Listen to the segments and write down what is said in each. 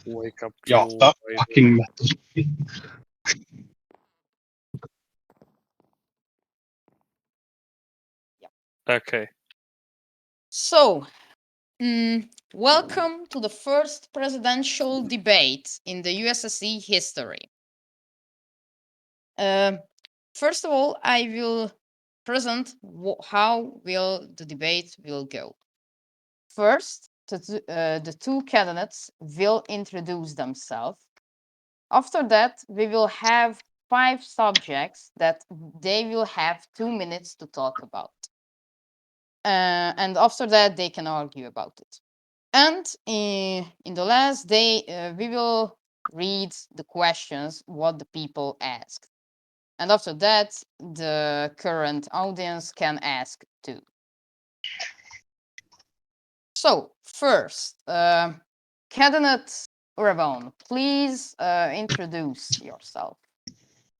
Wake up. Y'all stop fucking Okay. So, welcome to the first presidential debate in the USSE history. First of all, I will present how will the debate will go. First, the two candidates will introduce themselves. After that, we will have 5 subjects that they will have 2 minutes to talk about. And after that, they can argue about it. And in the last day, we will read the questions what the people asked. And after that, the current audience can ask too. So first, candidate Ravon, please introduce yourself.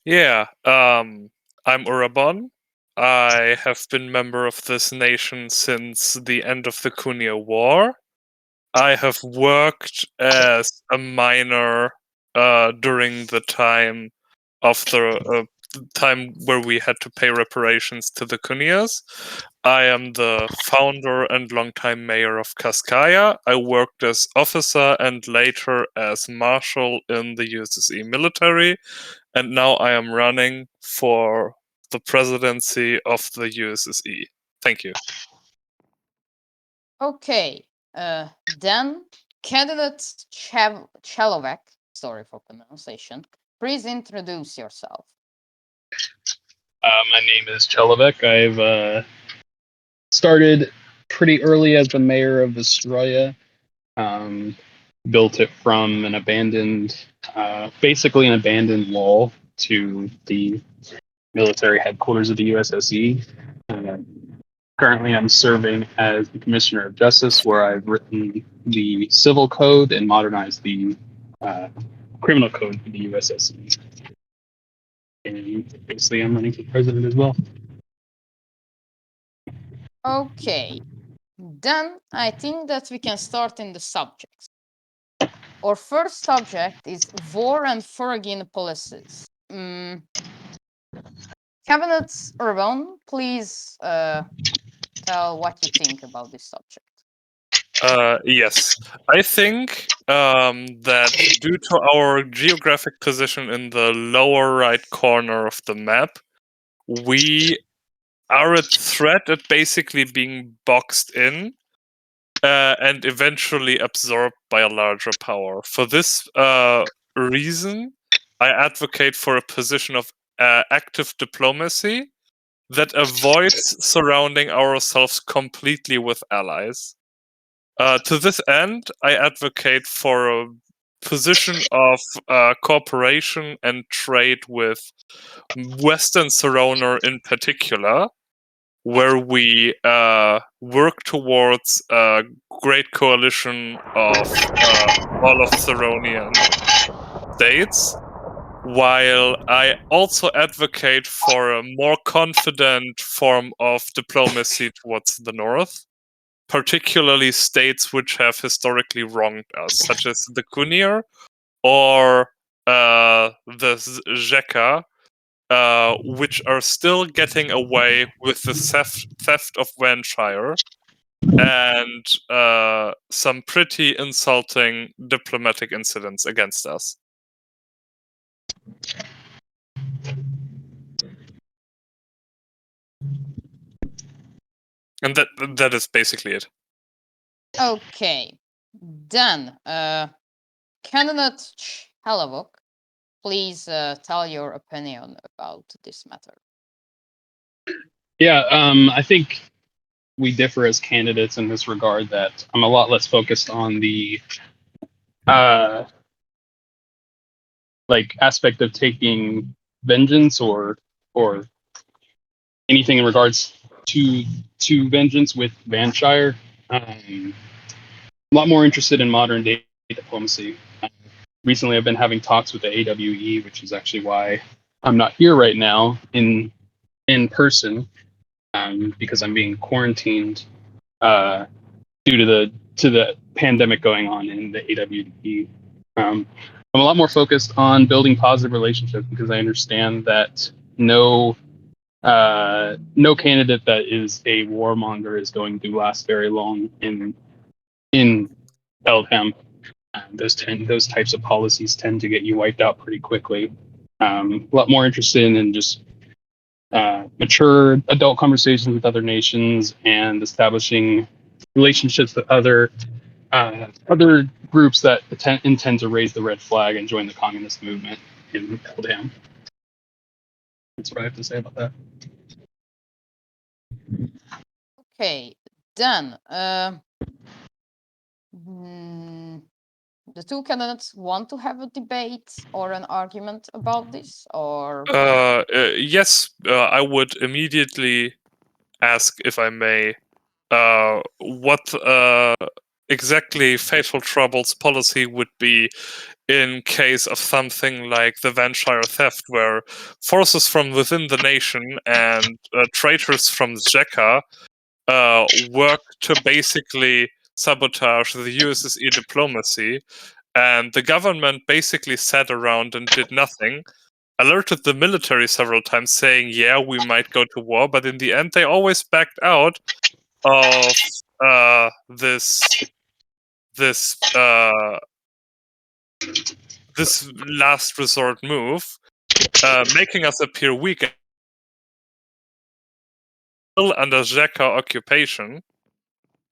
Yeah, I'm Urabon. I have been member of this nation since the end of the Cunha War. I have worked as a miner during the time of the time where we had to pay reparations to the Cunhas. I am the founder and longtime mayor of Cascaya. I worked as officer and later as marshal in the USSE military, and now I am running for the presidency of the USSE. Thank you. Okay, then candidate Chalovek, sorry for pronunciation, please introduce yourself. My name is Chelovek. I've started pretty early as the mayor of Vestroya. Built it from an abandoned, basically an abandoned wall to the military headquarters of the USSE. Currently, I'm serving as the Commissioner of Justice, where I've written the civil code and modernized the criminal code for the USSE. And basically, I'm running for president as well. Okay, then I think that we can start in the subjects. Our first subject is war and foreign policies. Cabinet Urban, please tell what you think about this subject. Yes, I think that due to our geographic position in the lower right corner of the map, we are a threat at basically being boxed in and eventually absorbed by a larger power. For this reason, I advocate for a position of active diplomacy that avoids surrounding ourselves completely with allies. To this end, I advocate for a position of cooperation and trade with Western surrender in particular, where we work towards a great coalition of all of Saronian states, while I also advocate for a more confident form of diplomacy towards the north, particularly states which have historically wronged us, such as the Kunir or the Zheka, which are still getting away with the theft of Vanshire and some pretty insulting diplomatic incidents against us. And that is basically it. Okay, then candidate Chalovok, please tell your opinion about this matter. Yeah, I think we differ as candidates in this regard that I'm a lot less focused on the aspect of taking vengeance or anything in regards to vengeance with Vanshire. A lot more interested in modern day diplomacy. Recently, I've been having talks with the AWE, which is actually why I'm not here right now in person, because I'm being quarantined due to the pandemic going on in the AWE. I'm a lot more focused on building positive relationships because I understand that no candidate that is a warmonger is going to last very long in Eldham. Those types of policies tend to get you wiped out pretty quickly. A lot more interested in just mature adult conversations with other nations and establishing relationships with other groups that intend to raise the red flag and join the communist movement in Eldham. That's what I have to say about that. Okay, then the two candidates want to have a debate or an argument about this, or Yes, I would immediately ask, if I may, what exactly Fatal Trouble's policy would be in case of something like the Vanshire theft, where forces from within the nation and traitors from Jekka work to basically sabotage the USSE diplomacy, and the government basically sat around and did nothing, alerted the military several times saying, yeah, we might go to war, but in the end they always backed out of this last resort move, making us appear weak still under Jekka occupation,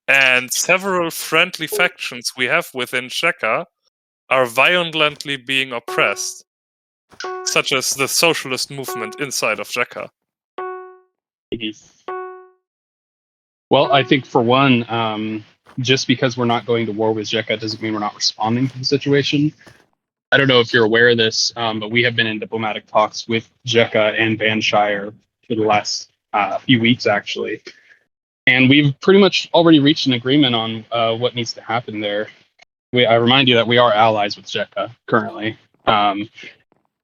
and several friendly factions we have within Jekka are violently being oppressed, such as the socialist movement inside of Jekka. Well, I think for one, just because we're not going to war with Jekka doesn't mean we're not responding to the situation. I don't know if you're aware of this, but we have been in diplomatic talks with Jekka and Vanshire for the last few weeks, actually. And we've pretty much already reached an agreement on what needs to happen there. I remind you that we are allies with Jekka currently.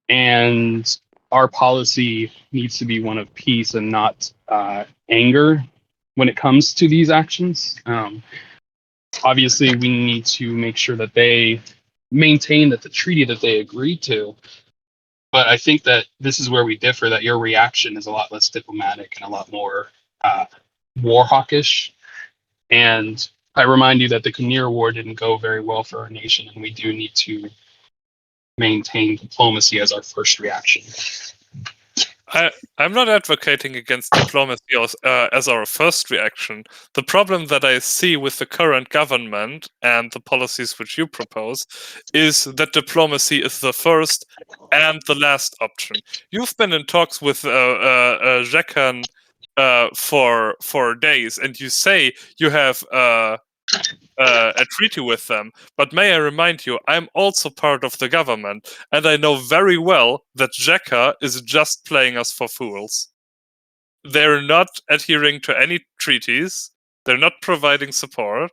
And our policy needs to be one of peace and not anger when it comes to these actions. Obviously, we need to make sure that they maintain that the treaty that they agreed to. But I think that this is where we differ, that your reaction is a lot less diplomatic and a lot more war hawkish. And I remind you that the Khmer War didn't go very well for our nation, and we do need to maintain diplomacy as our first reaction. I'm not advocating against diplomacy as our first reaction. The problem that I see with the current government and the policies which you propose is that diplomacy is the first and the last option. You've been in talks with Jekkan for days, and you say you have a treaty with them. But may I remind you, I'm also part of the government, and I know very well that Jekka is just playing us for fools. They're not adhering to any treaties, they're not providing support,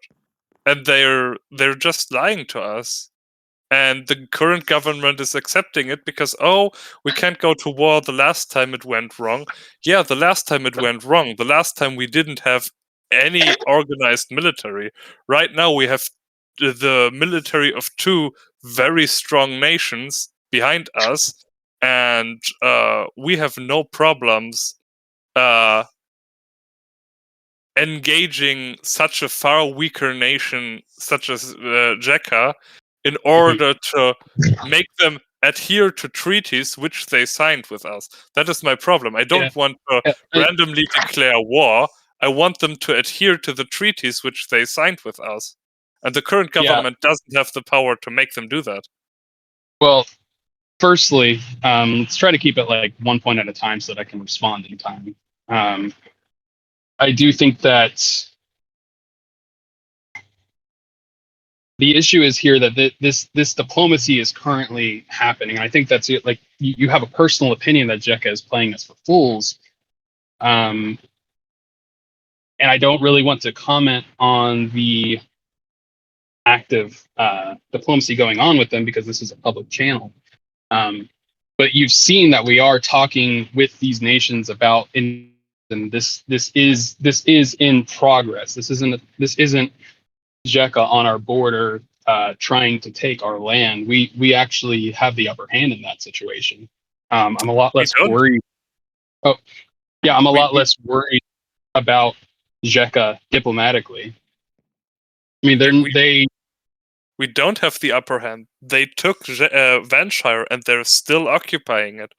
and they're just lying to us. And the current government is accepting it because, oh, we can't go to war the last time it went wrong. Yeah, the last time it went wrong. The last time we didn't have any organized military. Right now we have the military of two very strong nations behind us, and we have no problems engaging such a far weaker nation such as Jekka in order to make them adhere to treaties which they signed with us. That is my problem. I don't want to randomly declare war. I want them to adhere to the treaties which they signed with us. And the current government doesn't have the power to make them do that. Well, firstly, let's try to keep it like one point at a time so that I can respond in time. I do think that the issue is here that this diplomacy is currently happening. I think that's it. Like you have a personal opinion that Jekka is playing us for fools, and I don't really want to comment on the active diplomacy going on with them because this is a public channel. But you've seen that we are talking with these nations about and this is in progress. This isn't Jekka on our border trying to take our land, we actually have the upper hand in that situation. I'm a lot less don't. worried. Oh, yeah, I'm a We- lot less worried about Zheka diplomatically. I mean, We don't have the upper hand. They took Vanshire and they're still occupying it.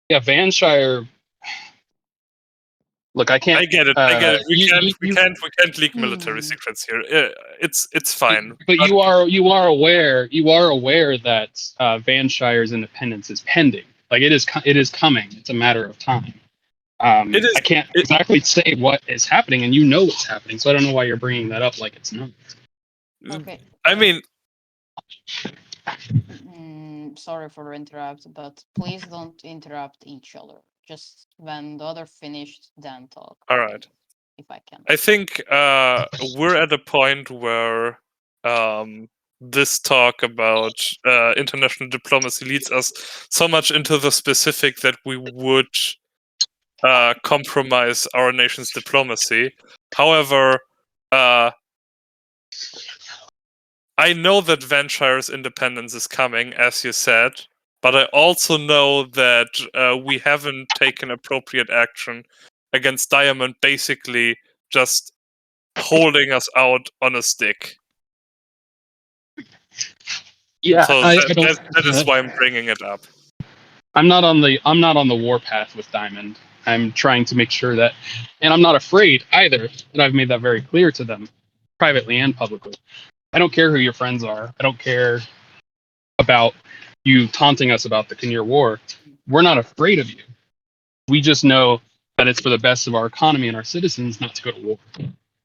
yeah, Vanshire. Look, I can't. I get it. I get it. We You, can't leak military secrets here. It's fine. but you are aware that Vanshire's independence is pending. Like it is coming. It's a matter of time. It is. I can't exactly say what is happening, and you know what's happening. So I don't know why you're bringing that up like it's not. Okay. I mean, Sorry for interrupt, but please don't interrupt each other. Just when the other finished, then talk. all right. If I can. I think we're at a point where this talk about international diplomacy leads us so much into the specific that we would compromise our nation's diplomacy. However, I know that Vanshire's independence is coming, as you said, but I also know that we haven't taken appropriate action against Diamond, basically just holding us out on a stick. Yeah, So I don't. that is why I'm bringing it up. I'm not on the warpath with Diamond. I'm trying to make sure that, and I'm not afraid either. And I've made that very clear to them, privately and publicly. I don't care who your friends are. I don't care about you taunting us about the Kinnear War. We're not afraid of you. We just know that it's for the best of our economy and our citizens not to go to war.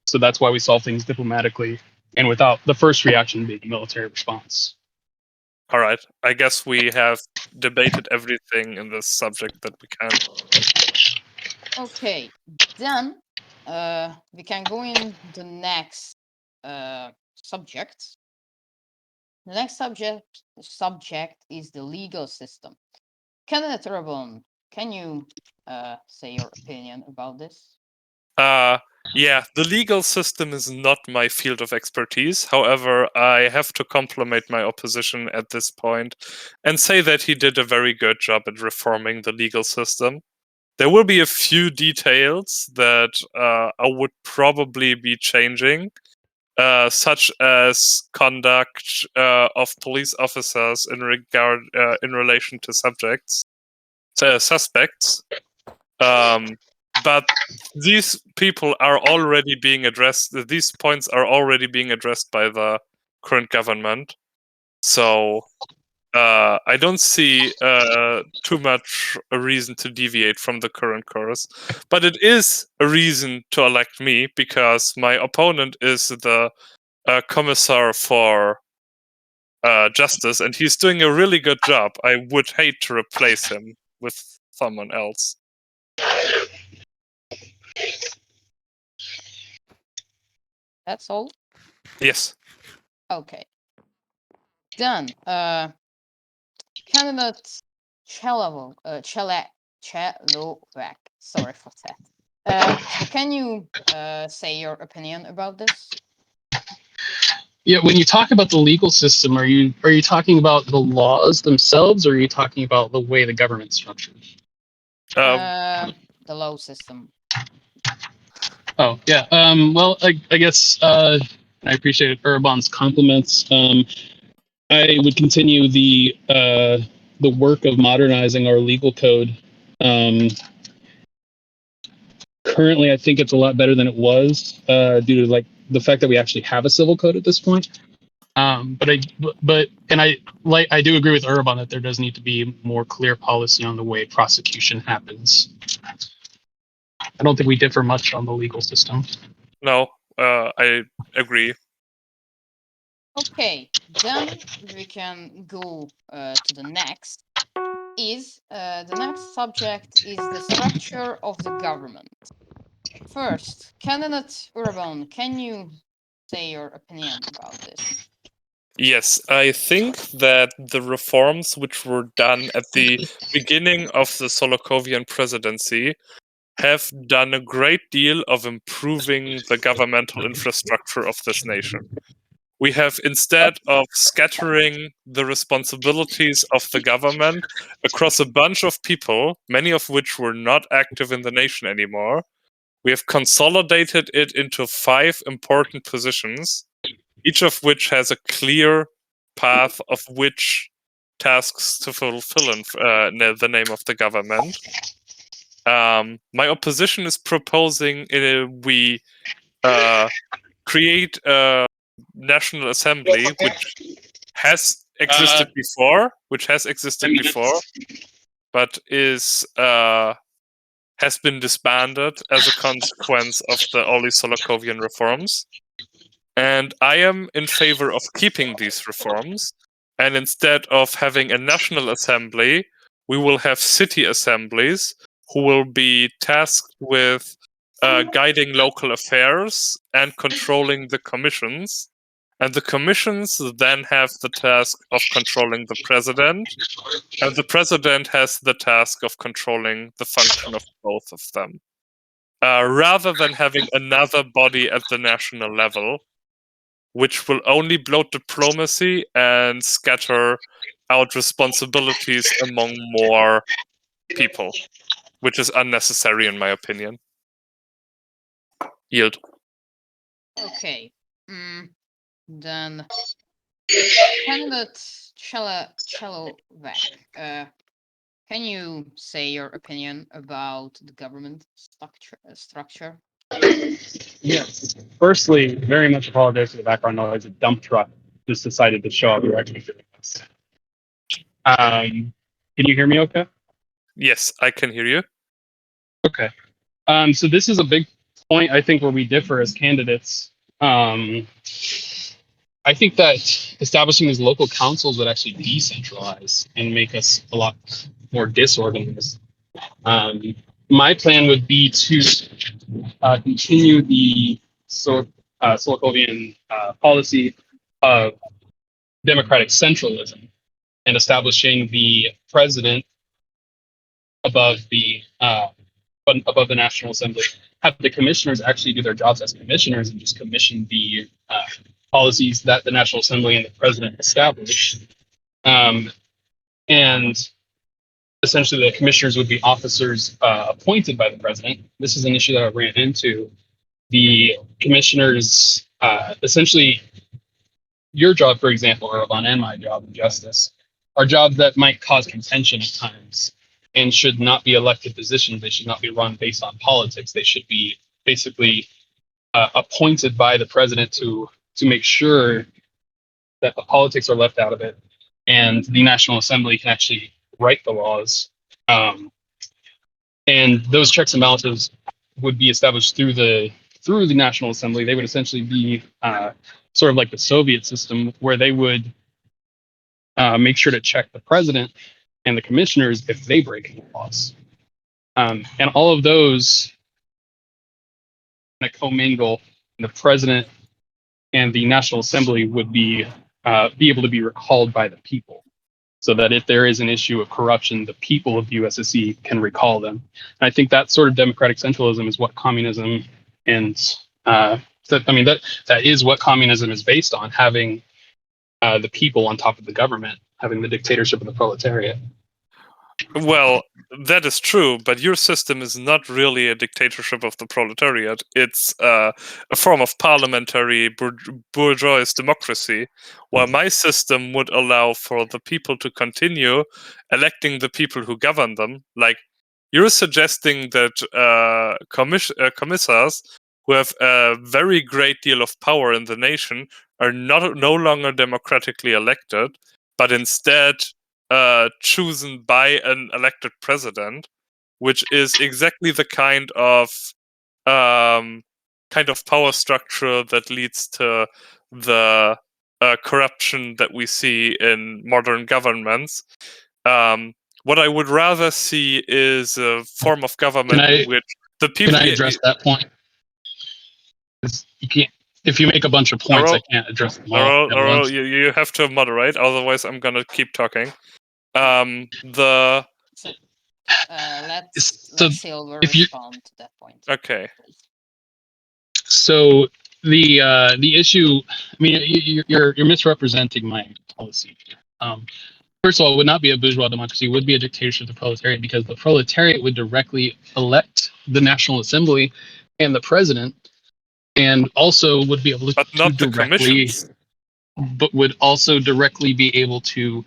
So that's why we solve things diplomatically and without the first reaction being a military response. All right. I guess we have debated everything in this subject that we can. Okay, then we can go in the next subject. The next subject is the legal system. Candidate Rabon, can you say your opinion about this? Yeah, the legal system is not my field of expertise. However, I have to compliment my opposition at this point and say that he did a very good job at reforming the legal system. There will be a few details that I would probably be changing, such as conduct of police officers in relation to suspects. But these people are already being addressed. These points are already being addressed by the current government. So I don't see too much a reason to deviate from the current course. But it is a reason to elect me because my opponent is the commissar for justice, and he's doing a really good job. I would hate to replace him with someone else. That's all? Yes. Okay. Then, candidate Chelovak. Sorry for that. So can you say your opinion about this? Yeah, when you talk about the legal system, are you talking about the laws themselves, or are you talking about the way the government's structured? The law system. Oh yeah. Well, I guess I appreciate Urban's compliments. I would continue the work of modernizing our legal code. Currently, I think it's a lot better than it was due to like the fact that we actually have a civil code at this point. But I do agree with Urban that there does need to be more clear policy on the way prosecution happens. I don't think we differ much on the legal system. No, I agree. Okay, then we can go to the next. The next subject is the structure of the government. First, candidate Urban, can you say your opinion about this? Yes, I think that the reforms which were done at the beginning of the Solokovian presidency have done a great deal of improving the governmental infrastructure of this nation. We have, instead of scattering the responsibilities of the government across a bunch of people, many of which were not active in the nation anymore, we have consolidated it into 5 important positions, each of which has a clear path of which tasks to fulfill in the name of the government. My opposition is proposing we create a National Assembly which has existed before, but has been disbanded as a consequence of the Oli Solokovian reforms. And I am in favor of keeping these reforms. And instead of having a National Assembly, we will have city assemblies who will be tasked with guiding local affairs and controlling the commissions. And the commissions then have the task of controlling the president. And the president has the task of controlling the function of both of them. Rather than having another body at the national level, which will only bloat diplomacy and scatter out responsibilities among more people, which is unnecessary in my opinion. Yield. Okay. Then candidate Chelovek, can you say your opinion about the government structure? Yes. Firstly, very much apologize for the background noise. A dump truck just decided to show up directly for us. Can you hear me okay? Yes, I can hear you. Okay. So this is a big point, I think, where we differ as candidates. I think that establishing these local councils would actually decentralize and make us a lot more disorganized. My plan would be to continue the Solokovian policy of democratic centralism and establishing the president above the National Assembly. Have the commissioners actually do their jobs as commissioners and just commission the policies that the National Assembly and the president establish. And essentially, the commissioners would be officers appointed by the president. This is an issue that I ran into. The commissioners, essentially, your job, for example, Ervan, and my job in justice, are jobs that might cause contention at times and should not be elected positions. They should not be run based on politics. They should be basically appointed by the president to make sure that the politics are left out of it and the National Assembly can actually write the laws. And those checks and balances would be established through the National Assembly. They would essentially be sort of like the Soviet system, where they would make sure to check the president and the commissioners if they break any laws. And all of those kind of commingle, and the president and the National Assembly would be able to be recalled by the people, so that if there is an issue of corruption, the people of the USSE can recall them. And I think that sort of democratic centralism is what communism and that is what communism is based on, having the people on top of the government, having the dictatorship of the proletariat. Well, that is true, but your system is not really a dictatorship of the proletariat. It's a form of parliamentary bourgeois democracy, while my system would allow for the people to continue electing the people who govern them. Like, you're suggesting that commissars who have a very great deal of power in the nation are no longer democratically elected, but instead chosen by an elected president, which is exactly the kind of power structure that leads to the corruption that we see in modern governments. What I would rather see is a form of government in which the people. Can I address that point? You can't. If you make a bunch of points, I can't address them all. You have to moderate, otherwise I'm gonna keep talking. Let Silver respond to that point. Okay. So the issue. I mean, you're misrepresenting my policy. First of all, it would not be a bourgeois democracy; it would be a dictatorship of the proletariat, because the proletariat would directly elect the National Assembly and the president, and also would be able But to not the directly, commissions. but would also directly be able to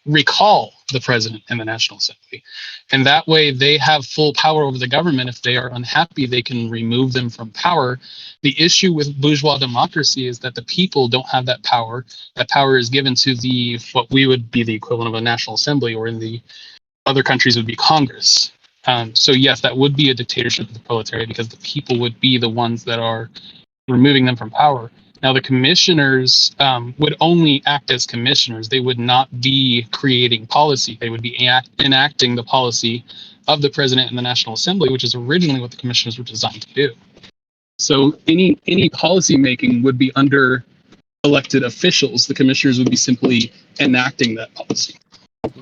recall the president and the National Assembly. And that way they have full power over the government. If they are unhappy, they can remove them from power. The issue with bourgeois democracy is that the people don't have that power. That power is given to the what we would be the equivalent of a National Assembly, or in the other countries would be Congress. So yes, that would be a dictatorship of the proletariat, because the people would be the ones that are removing them from power. Now, the commissioners would only act as commissioners. They would not be creating policy. They would be enacting the policy of the president and the National Assembly, which is originally what the commissioners were designed to do. So any policy making would be under elected officials. The commissioners would be simply enacting that policy.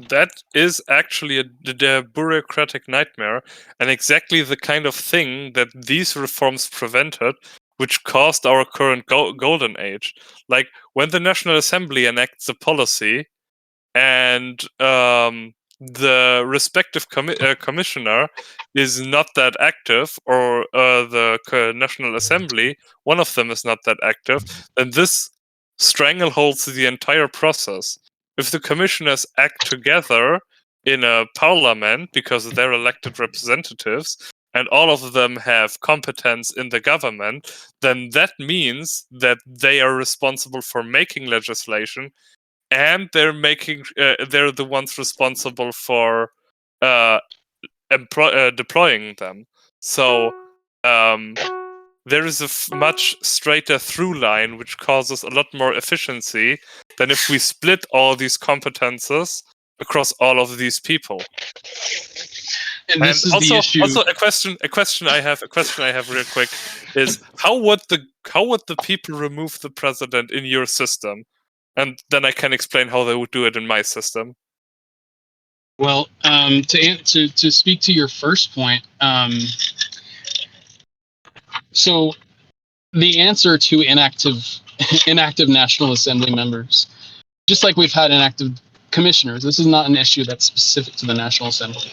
That is actually the bureaucratic nightmare, and exactly the kind of thing that these reforms prevented, which caused our current golden age. Like, when the National Assembly enacts a policy, and the respective commissioner is not that active, or the National Assembly, one of them is not that active, then this strangleholds the entire process. If the commissioners act together in a parliament, because they're elected representatives, and all of them have competence in the government, then that means that they are responsible for making legislation, and they're the ones responsible for deploying them. So there is a much straighter through line, which causes a lot more efficiency than if we split all these competences across all of these people. And this is also, the issue. Also, a question I have real quick is, how would the people remove the president in your system? And then I can explain how they would do it in my system. Well, to speak to your first point, so the answer to inactive National Assembly members, just like we've had inactive commissioners, this is not an issue that's specific to the National Assembly.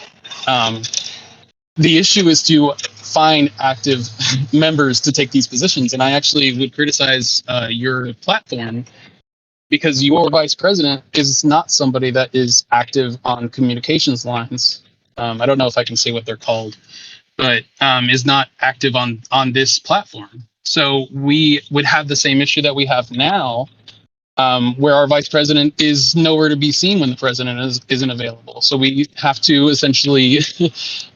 The issue is to find active members to take these positions, and I actually would criticize your platform, because your vice president is not somebody that is active on communications lines. I don't know if I can say what they're called, but is not active on this platform. So we would have the same issue that we have now, where our vice president is nowhere to be seen when the president isn't available. So we have to essentially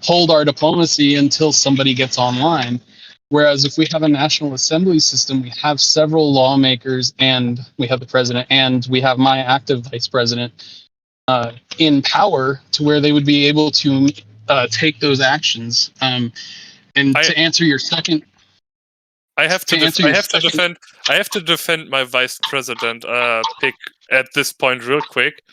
hold our diplomacy until somebody gets online. Whereas if we have a National Assembly system, we have several lawmakers, and we have the president, and we have my active vice president in power, to where they would be able to take those actions. And to answer your second, I have to defend my vice president pick at this point real quick.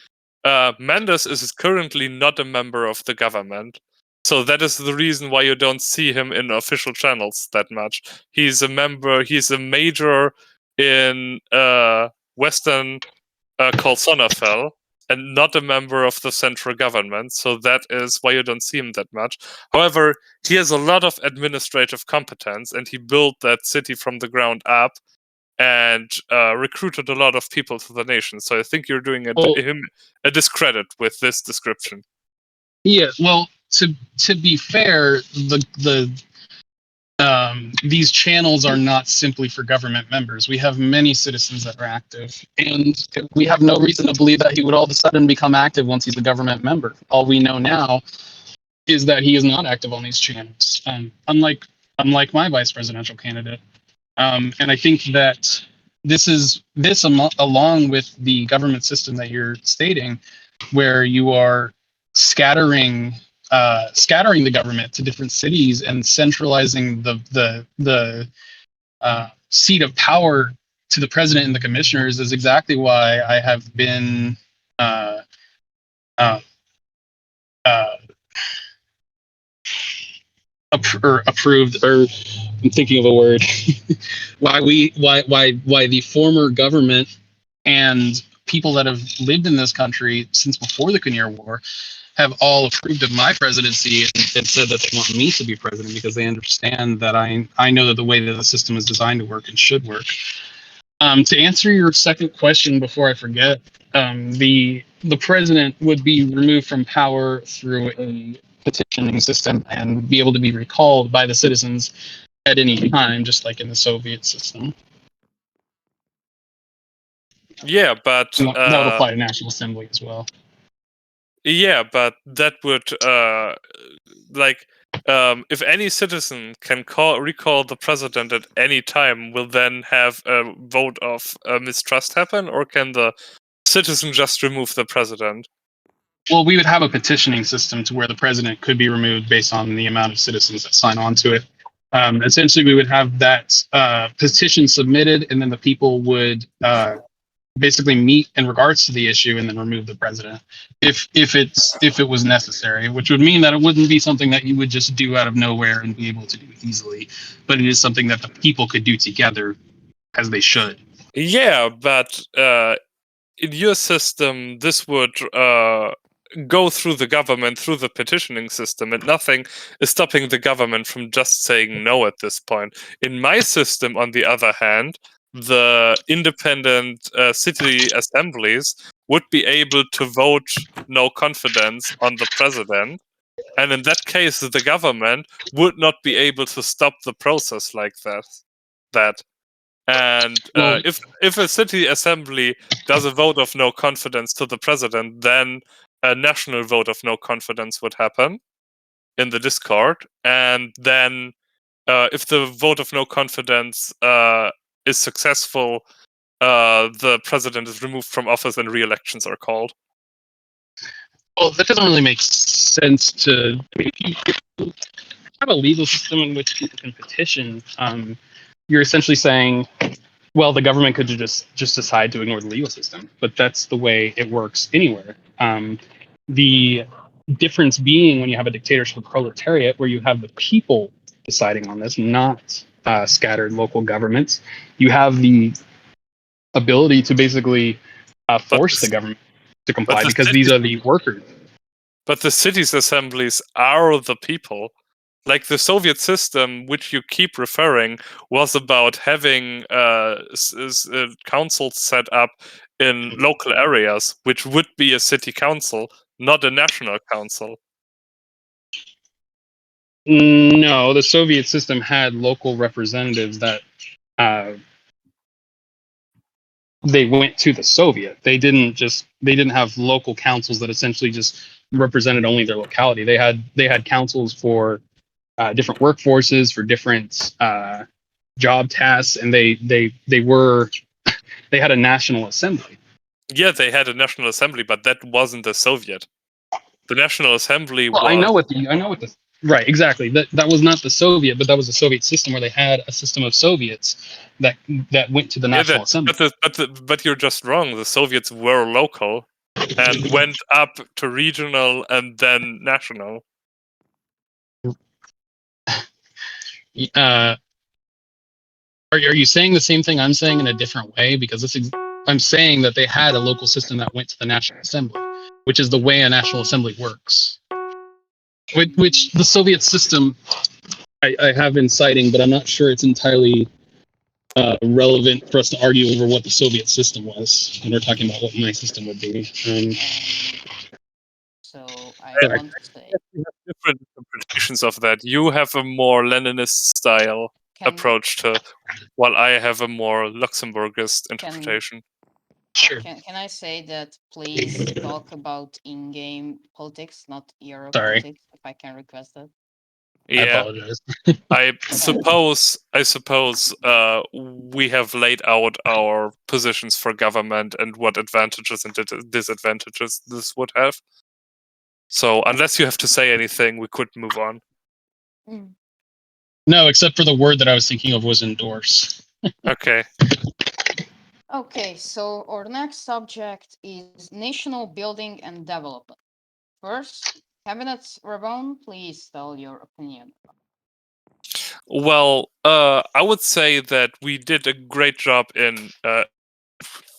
Mendes is currently not a member of the government, so that is the reason why you don't see him in official channels that much. He's a major in Western called Sonnenfeld, and not a member of the central government, so that is why you don't see him that much. However, he has a lot of administrative competence, and he built that city from the ground up, and recruited a lot of people to the nation. So I think you're doing him a discredit with this description. Yeah, well, to be fair, these channels are not simply for government members. We have many citizens that are active, and we have no reason to believe that he would all of a sudden become active once he's a government member. All we know now is that he is not active on these channels, unlike my vice presidential candidate. And I think that this along with the government system that you're stating, where you are scattering the government to different cities and centralizing the seat of power to the president and the commissioners, is exactly why I have been approved or I'm thinking of a word. why the former government and people that have lived in this country since before the Khmer War have all approved of my presidency and said that they want me to be president because they understand that I know that the way that the system is designed to work and should work. To answer your second question before I forget, the president would be removed from power through a petitioning system and be able to be recalled by the citizens at any time, just like in the Soviet system. Yeah, but And that would apply to National Assembly as well. Yeah, but that would if any citizen can recall the president at any time, will then have a vote of mistrust happen, or can the citizen just remove the president? Well, we would have a petitioning system to where the president could be removed based on the amount of citizens that sign on to it. Essentially, we would have that petition submitted, and then the people would basically meet in regards to the issue and then remove the president if it was necessary, which would mean that it wouldn't be something that you would just do out of nowhere and be able to do easily, but it is something that the people could do together as they should. Yeah, but in your system, this would go through the government, through the petitioning system, and nothing is stopping the government from just saying no at this point. In my system, on the other hand, the independent city assemblies would be able to vote no confidence on the president. And in that case, the government would not be able to stop the process like that. And Well, if a city assembly does a vote of no confidence to the president, then a national vote of no confidence would happen in the Discord. And then if the vote of no confidence is successful, the president is removed from office and re-elections are called. well, that doesn't really make sense to. I mean, if you have a legal system in which people can petition, you're essentially saying, well, the government could just decide to ignore the legal system, but that's the way it works anywhere. The difference being when you have a dictatorship proletariat, where you have the people deciding on this, not scattered local governments, you have the ability to basically force the government to comply because these are the workers. But the cities' assemblies are the people. Like the Soviet system, which you keep referring, was about having councils set up in local areas, which would be a city council, not a national council. No, the Soviet system had local representatives that they went to the Soviet. They didn't have local councils that essentially just represented only their locality. They had councils for different workforces, for different job tasks, and they had a national assembly. Yeah, they had a national assembly, but that wasn't a Soviet. The National Assembly was. I know what the right, exactly. That was not the Soviet, but that was a Soviet system where they had a system of Soviets that went to the National Assembly. But you're just wrong. The Soviets were local and went up to regional and then national. Are you saying the same thing I'm saying in a different way? Because I'm saying that they had a local system that went to the National Assembly, which is the way a National Assembly works. Which the Soviet system I have been citing, but I'm not sure it's entirely relevant for us to argue over what the Soviet system was when we're talking about what my system would be. So I want to say you have different interpretations of that. You have a more Leninist style approach to, while I have a more Luxembourgist interpretation. Sure. Can I say that please talk about in-game politics, not Euro Sorry. politics, if I can request that? Yeah. I apologize. I suppose we have laid out our positions for government and what advantages and disadvantages this would have. So unless you have to say anything, we could move on. No, except for the word that I was thinking of was endorse. Okay. Okay, so our next subject is national building and development. First, Cabinet Rabon, please tell your opinion. Well, I would say that we did a great job in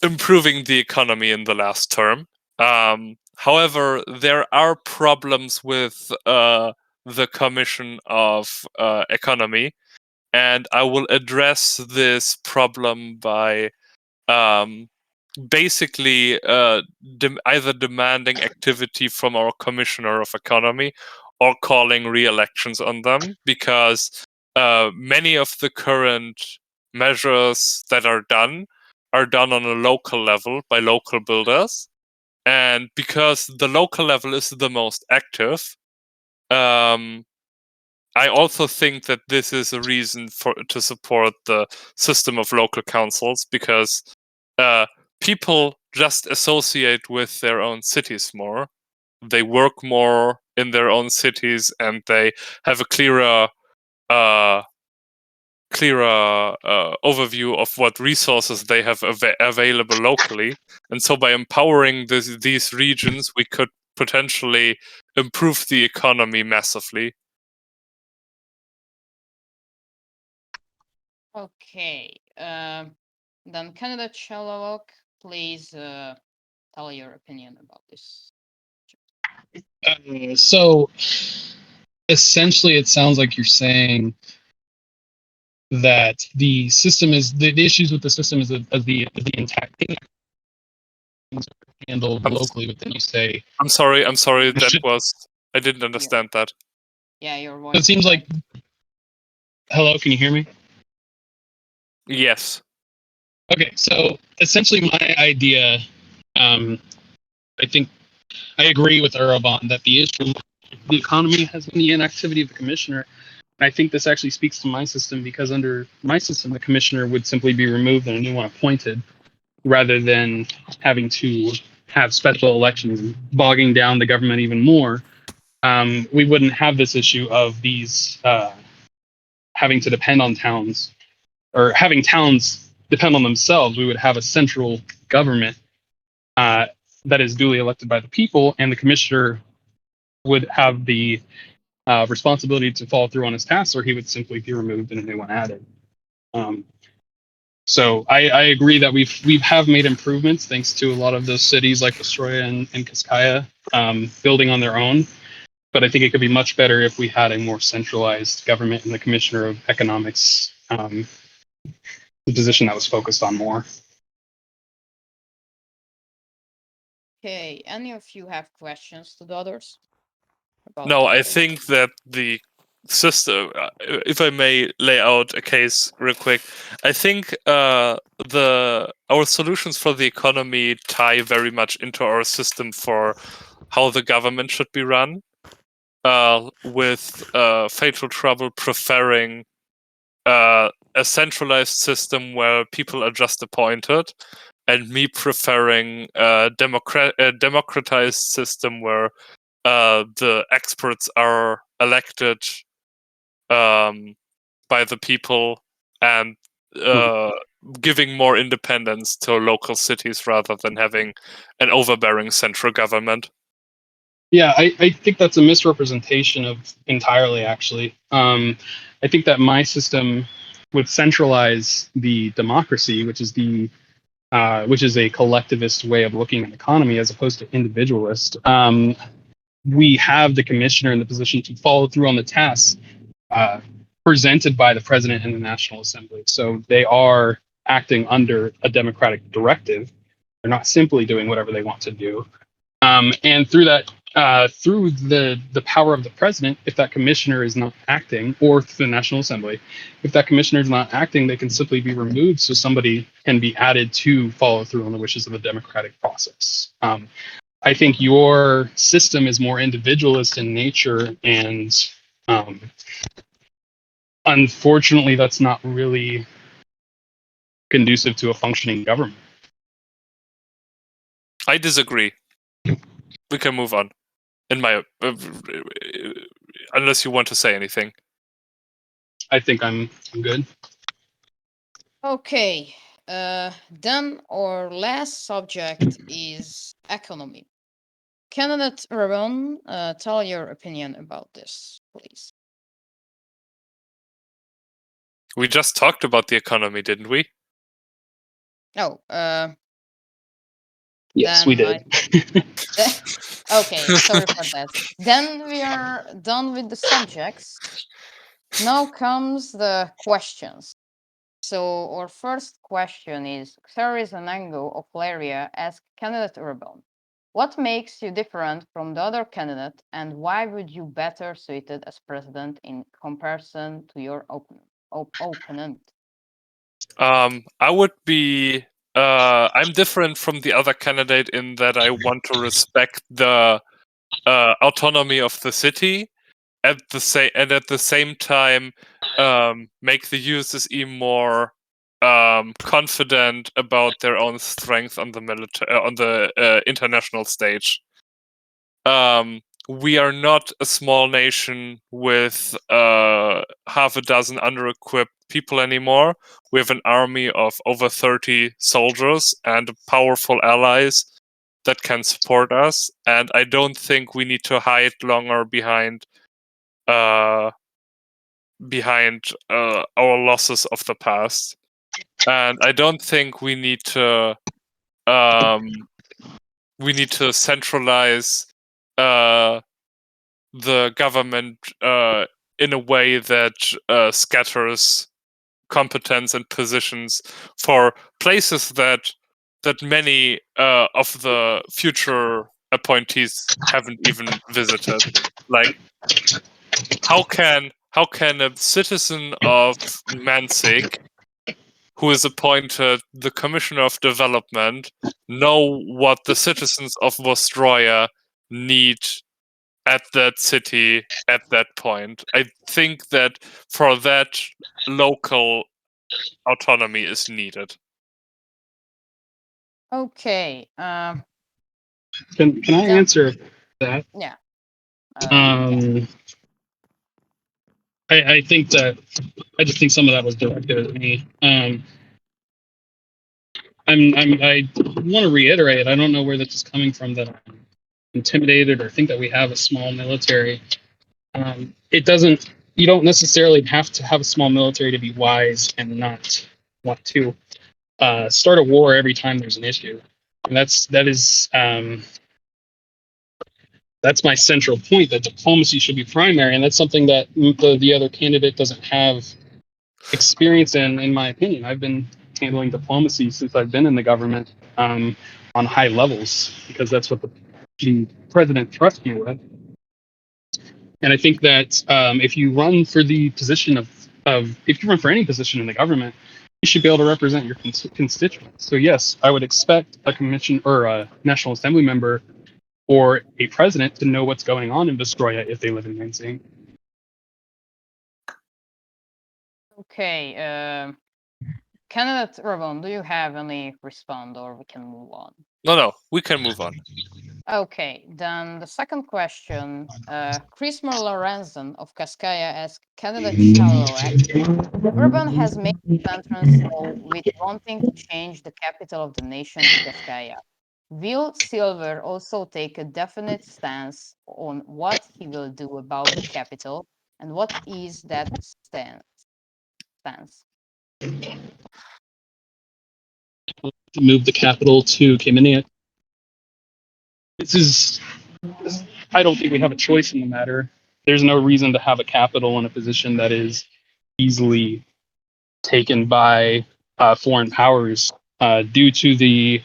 improving the economy in the last term. However, there are problems with the Commission of Economy, and I will address this problem by basically either demanding activity from our Commissioner of Economy or calling re-elections on them, because many of the current measures that are done on a local level by local builders. And because the local level is the most active, I also think that this is a reason to support the system of local councils, because people just associate with their own cities more. They work more in their own cities, and they have a clearer overview of what resources they have available locally. And so by empowering these regions, we could potentially improve the economy massively. Okay. Then candidate Shalawok, please tell your opinion about this. So essentially, it sounds like you're saying that the system is the issues with the system is the intact things are handled I'm, locally, but then you say I'm sorry. should, I didn't understand that. Yeah, your voice. it seems like hello, can you hear me? Yes. Okay, so essentially my idea, I think I agree with Erobon that the issue the economy has been the inactivity of the commissioner. I think this actually speaks to my system, because under my system, the commissioner would simply be removed and a new one appointed, rather than having to have special elections and bogging down the government even more. We wouldn't have this issue of these having to depend on towns, or having towns depend on themselves. We would have a central government that is duly elected by the people, and the commissioner would have the responsibility to follow through on his tasks, or he would simply be removed and a new one added. Um, so I agree that we have made improvements thanks to a lot of those cities like Ostroya and Kaskaya building on their own. But I think it could be much better if we had a more centralized government and the commissioner of economics, the position that was focused on more. Okay, any of you have questions to the others? No, I think that the system, if I may lay out a case real quick, I think our solutions for the economy tie very much into our system for how the government should be run, with Fatal Trouble preferring a centralized system where people are just appointed, and me preferring a democratized system where the experts are elected by the people, and giving more independence to local cities rather than having an overbearing central government. Yeah, I think that's a misrepresentation of entirely, actually. I think that my system would centralize the democracy, which is a collectivist way of looking at the economy as opposed to individualist. We have the commissioner in the position to follow through on the tasks uh, presented by the president and the National Assembly. So they are acting under a democratic directive. They're not simply doing whatever they want to do. And through that, through the power of the president, if that commissioner is not acting, or through the National Assembly, if that commissioner is not acting, they can simply be removed, so somebody can be added to follow through on the wishes of the democratic process. I think your system is more individualist in nature, and um, unfortunately, that's not really conducive to a functioning government. I disagree. We can move on. In my unless you want to say anything. I think I'm good. Okay. Then our last subject is economy. Candidate Ramon, tell your opinion about this, please. We just talked about the economy, didn't we? Oh, Yes, then we did. okay, sorry for that. Then we are done with the subjects. Now comes the questions. So our first question is Xeris Anango of Laria asks candidate Urban, what makes you different from the other candidate and why would you better suited as president in comparison to your opponent? I would be. I'm different from the other candidate in that I want to respect the autonomy of the city, at the same time, make the USSE more confident about their own strength on the international stage. We are not a small nation with half a dozen under-equipped people anymore. We have an army of over 30 soldiers and powerful allies that can support us. And I don't think we need to hide longer behind our losses of the past. And I don't think we need to centralize the government in a way that scatters competence and positions for places that many of the future appointees haven't even visited. Like, how can a citizen of Mansik, who is appointed the Commissioner of Development, know what the citizens of Vostroya need at that city at that point? I think that for that, local autonomy is needed. Okay. Can I answer that? Yeah. Yeah. I think that I just think some of that was directed at me. I want to reiterate. I don't know where this is coming from. That I'm intimidated or think that we have a small military. It doesn't. You don't necessarily have to have a small military to be wise and not want to start a war every time there's an issue. And that's my central point. That diplomacy should be primary, and that's something that the other candidate doesn't have experience in my opinion. I've been handling diplomacy since I've been in the government on high levels because that's what the president trusts me with. And I think that if you run for the position of if you run for any position in the government, you should be able to represent your constituents. So yes, I would expect a commission or a National Assembly member or a president to know what's going on in Vestroya if they live in Lansing. Okay. Candidate Urban, do you have any respond or we can move on? No, we can move on. Okay, then the second question, Chrismer Lorenzen of Kaskaya asks candidate Shalloak, Urban has made his entrance with wanting to change the capital of the nation to Kaskaya. Will Silver also take a definite stance on what he will do about the capital, and what is that stance? To move the capital to Kaminia. I don't think we have a choice in the matter. There's no reason to have a capital in a position that is easily taken by foreign powers due to the,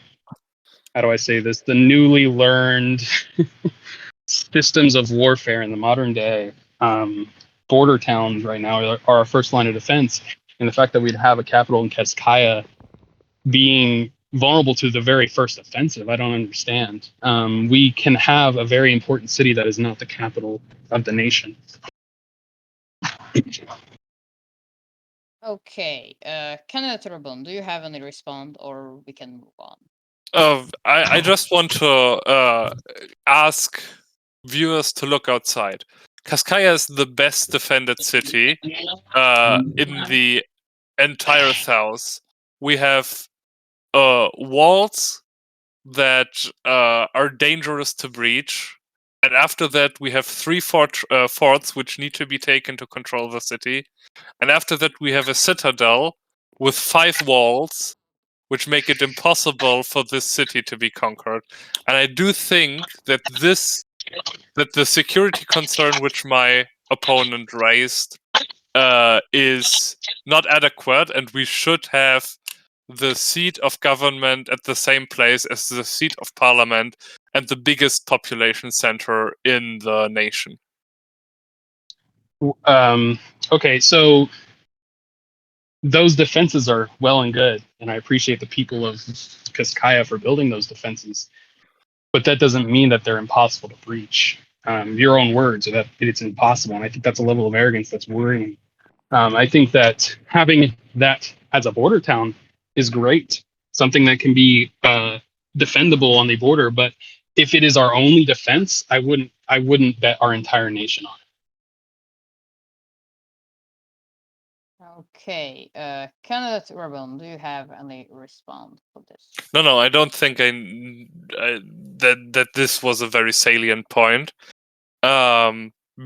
how do I say this, the newly learned systems of warfare in the modern day. Border towns right now are our first line of defense. And the fact that we'd have a capital in Keskaya being vulnerable to the very first offensive, I don't understand. We can have a very important city that is not the capital of the nation. Okay, Candidate Urban, do you have any response or we can move on? I just want to ask viewers to look outside. Kaskaya is the best defended city in the entire south. We have walls that are dangerous to breach. And after that, we have 3 forts which need to be taken to control the city. And after that, we have a citadel with 5 walls, which make it impossible for this city to be conquered. And I do think that the security concern which my opponent raised is not adequate, and we should have the seat of government at the same place as the seat of parliament and the biggest population center in the nation. Okay, so those defenses are well and good, and I appreciate the people of Kaskaya for building those defenses. But that doesn't mean that they're impossible to breach. Your own words are that it's impossible, and I think that's a level of arrogance that's worrying. I think that having that as a border town is great, something that can be defendable on the border. But if it is our only defense, I wouldn't bet our entire nation on it. Okay, candidate Urban, do you have any response for this? No, I don't think that this was a very salient point,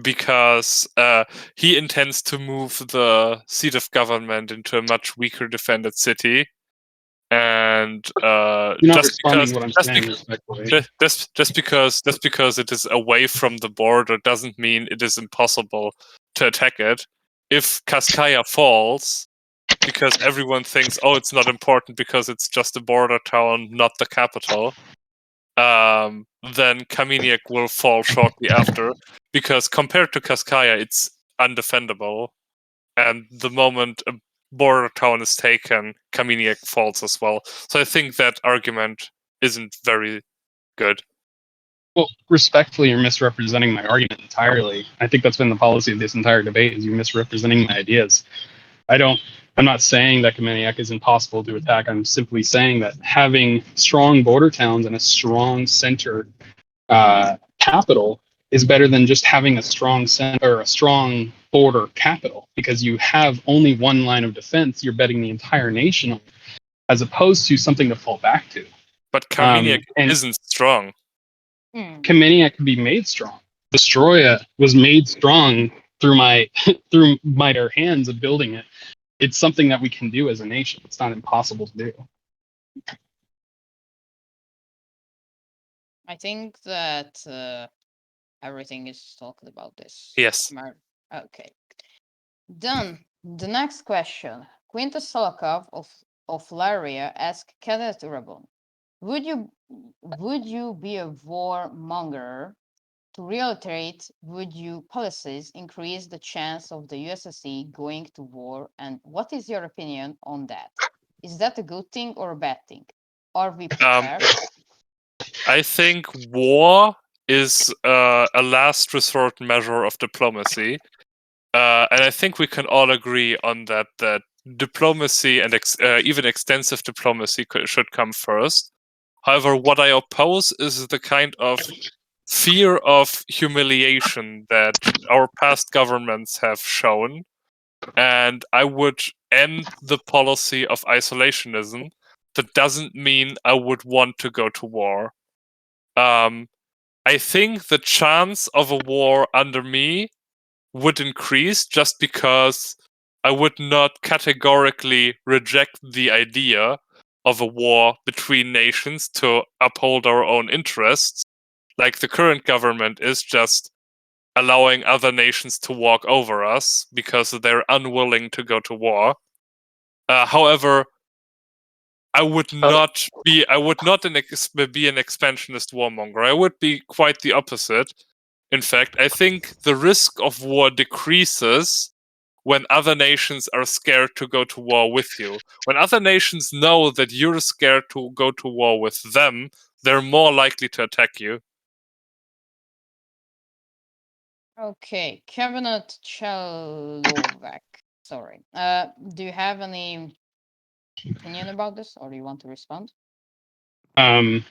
because he intends to move the seat of government into a much weaker defended city, and You're not responding to what I'm saying respectfully. just because it is away from the border doesn't mean it is impossible to attack it. If Kaskaya falls, because everyone thinks, oh, it's not important because it's just a border town, not the capital, then Kameniec will fall shortly after, because compared to Kaskaya, it's undefendable. And the moment a border town is taken, Kameniec falls as well. So I think that argument isn't very good. Well, respectfully, you're misrepresenting my argument entirely. I think that's been the policy of this entire debate: is you misrepresenting my ideas. I'm not saying that Kameniec is impossible to attack. I'm simply saying that having strong border towns and a strong center capital is better than just having a strong center or a strong border capital, because you have only one line of defense. You're betting the entire nation on, as opposed to something to fall back to. But Kameniec isn't strong. Kameniec can be made strong. Destroya was made strong through my bare hands of building it. It's something that we can do as a nation. It's not impossible to do. I think that everything is talked about this. Yes. Okay. Then the next question. Quintus Solokov of Laria asked candidate Urban, would you be a warmonger? To reiterate, would your policies increase the chance of the USSE going to war? And what is your opinion on that? Is that a good thing or a bad thing? Are we prepared? I think war is a last resort measure of diplomacy. And I think we can all agree on that diplomacy and even extensive diplomacy should come first. However, what I oppose is the kind of fear of humiliation that our past governments have shown, and I would end the policy of isolationism. That doesn't mean I would want to go to war. I think the chance of a war under me would increase just because I would not categorically reject the idea of a war between nations to uphold our own interests, like the current government is, just allowing other nations to walk over us because they're unwilling to go to war. However, I would not be an expansionist warmonger. I would be quite the opposite. In fact, I think the risk of war decreases when other nations are scared to go to war with you. When other nations know that you're scared to go to war with them, they're more likely to attack you. Okay, Cabinet Chalovak. Sorry. Do you have any opinion about this, or do you want to respond? I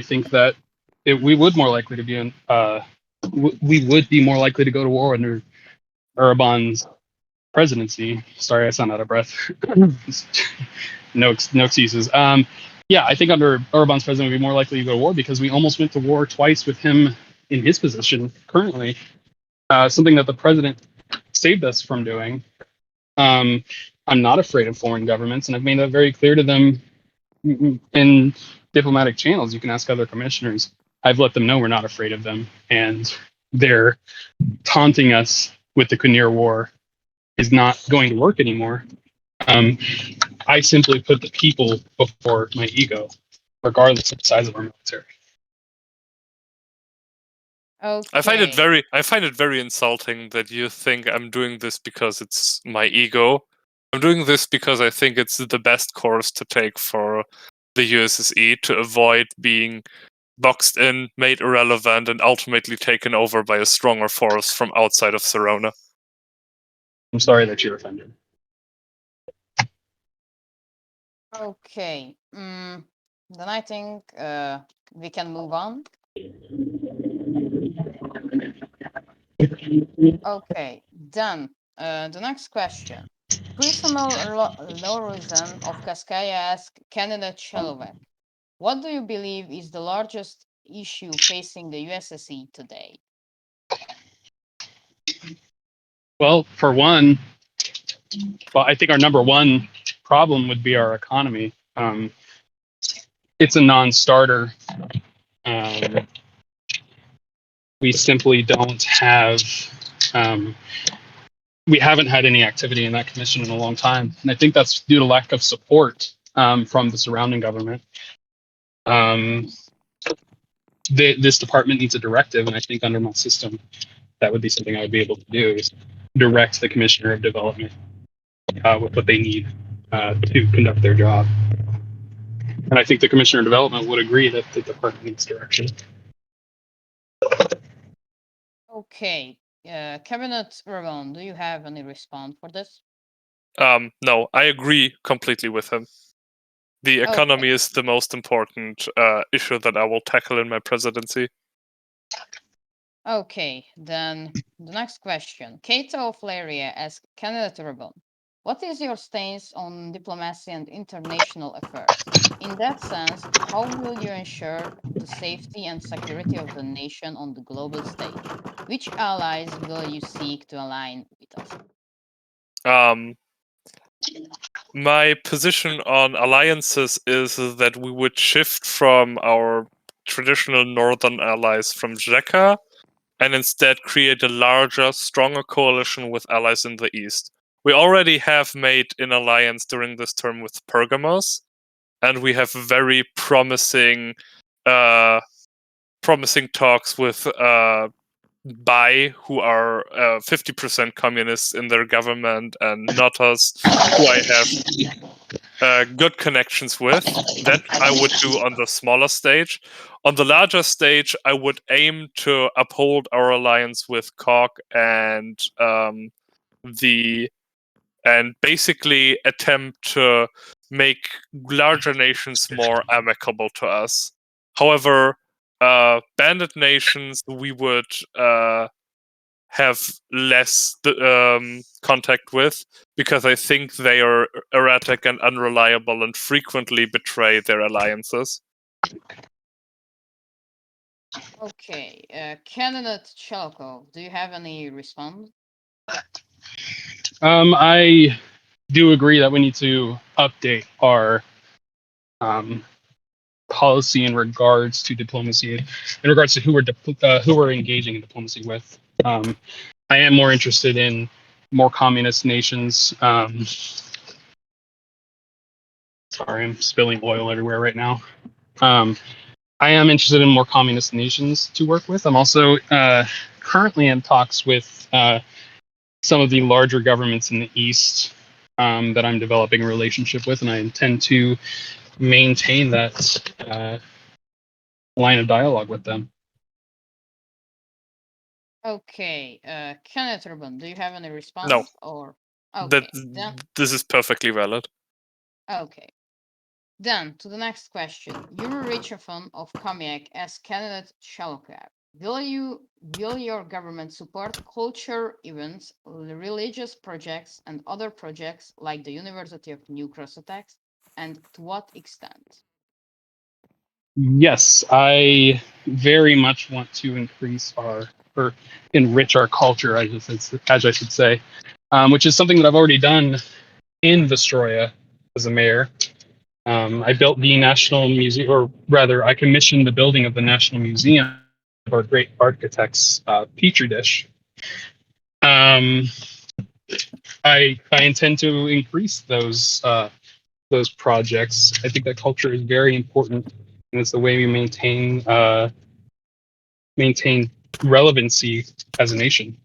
think that we would more likely to be in. We would be more likely to go to war under Urban's presidency. Sorry, I sound out of breath. No excuses. Yeah, I think under Orban's president, we'd be more likely to go to war because we almost went to war twice with him in his position currently. Something that the president saved us from doing. Um, I'm not afraid of foreign governments, and I've made that very clear to them in diplomatic channels. You can ask other commissioners. I've let them know we're not afraid of them, and they're taunting us with the Kunir War is not going to work anymore. I simply put the people before my ego, regardless of the size of our military. Okay. I find it very insulting that you think I'm doing this because it's my ego. I'm doing this because I think it's the best course to take for the USSE to avoid being boxed in, made irrelevant, and ultimately taken over by a stronger force from outside of Serona. I'm sorry that you're offended. Okay. Then I think we can move on. Okay. Then the next question. Personal Laurean of Kaskaya asked candidate Chelovek, what do you believe is the largest issue facing the USSE today? Well, for one, I think our number one problem would be our economy. It's a non-starter. We simply don't have. We haven't had any activity in that commission in a long time, and I think that's due to lack of support from the surrounding government. This department needs a directive, and I think under my system, that would be something I would be able to do: is direct the commissioner of development with what they need to conduct their job. And I think the commissioner of development would agree that the department needs direction. Okay. Cabinet Ramon, do you have any response for this? No, I agree completely with him. The economy is the most important issue that I will tackle in my presidency. Okay, then the next question. Kato of Laria asks candidate Ramon, what is your stance on diplomacy and international affairs? In that sense, how will you ensure the safety and security of the nation on the global stage? Which allies will you seek to align with us? My position on alliances is that we would shift from our traditional northern allies from JECA and instead create a larger, stronger coalition with allies in the east. We already have made an alliance during this term with Pergamos, and we have very promising talks with Bai, who are 50% communists in their government, and Notas, who I have good connections with. That I would do on the smaller stage. On the larger stage, I would aim to uphold our alliance with COG and basically attempt to make larger nations more amicable to us. However, bandit nations we would have less contact with because I think they are erratic and unreliable and frequently betray their alliances. Okay, candidate Chelko, do you have any response? I do agree that we need to update our policy in regards to diplomacy, in regards to who we're engaging in diplomacy with. I am more interested in more communist nations. Sorry, I'm spilling oil everywhere right now. I am interested in more communist nations to work with. I'm also currently in talks with some of the larger governments in the East that I'm developing a relationship with, and I intend to maintain that line of dialogue with them. Okay, candidate Ruben, do you have any response? No. Or okay, this is perfectly valid. Okay. Then to the next question. Yuri Richardson of Comiac as candidate Shalokab. Will your government support culture events, religious projects, and other projects like the University of New Cross Attacks? And to what extent? Yes, I very much want to increase or enrich our culture, as I should say, which is something that I've already done in Vestroia as a mayor. I built the National Museum, or rather, I commissioned the building of the National Museum of our great architect's petri dish. Um, I intend to increase those projects. I think that culture is very important, and it's the way we maintain relevancy as a nation.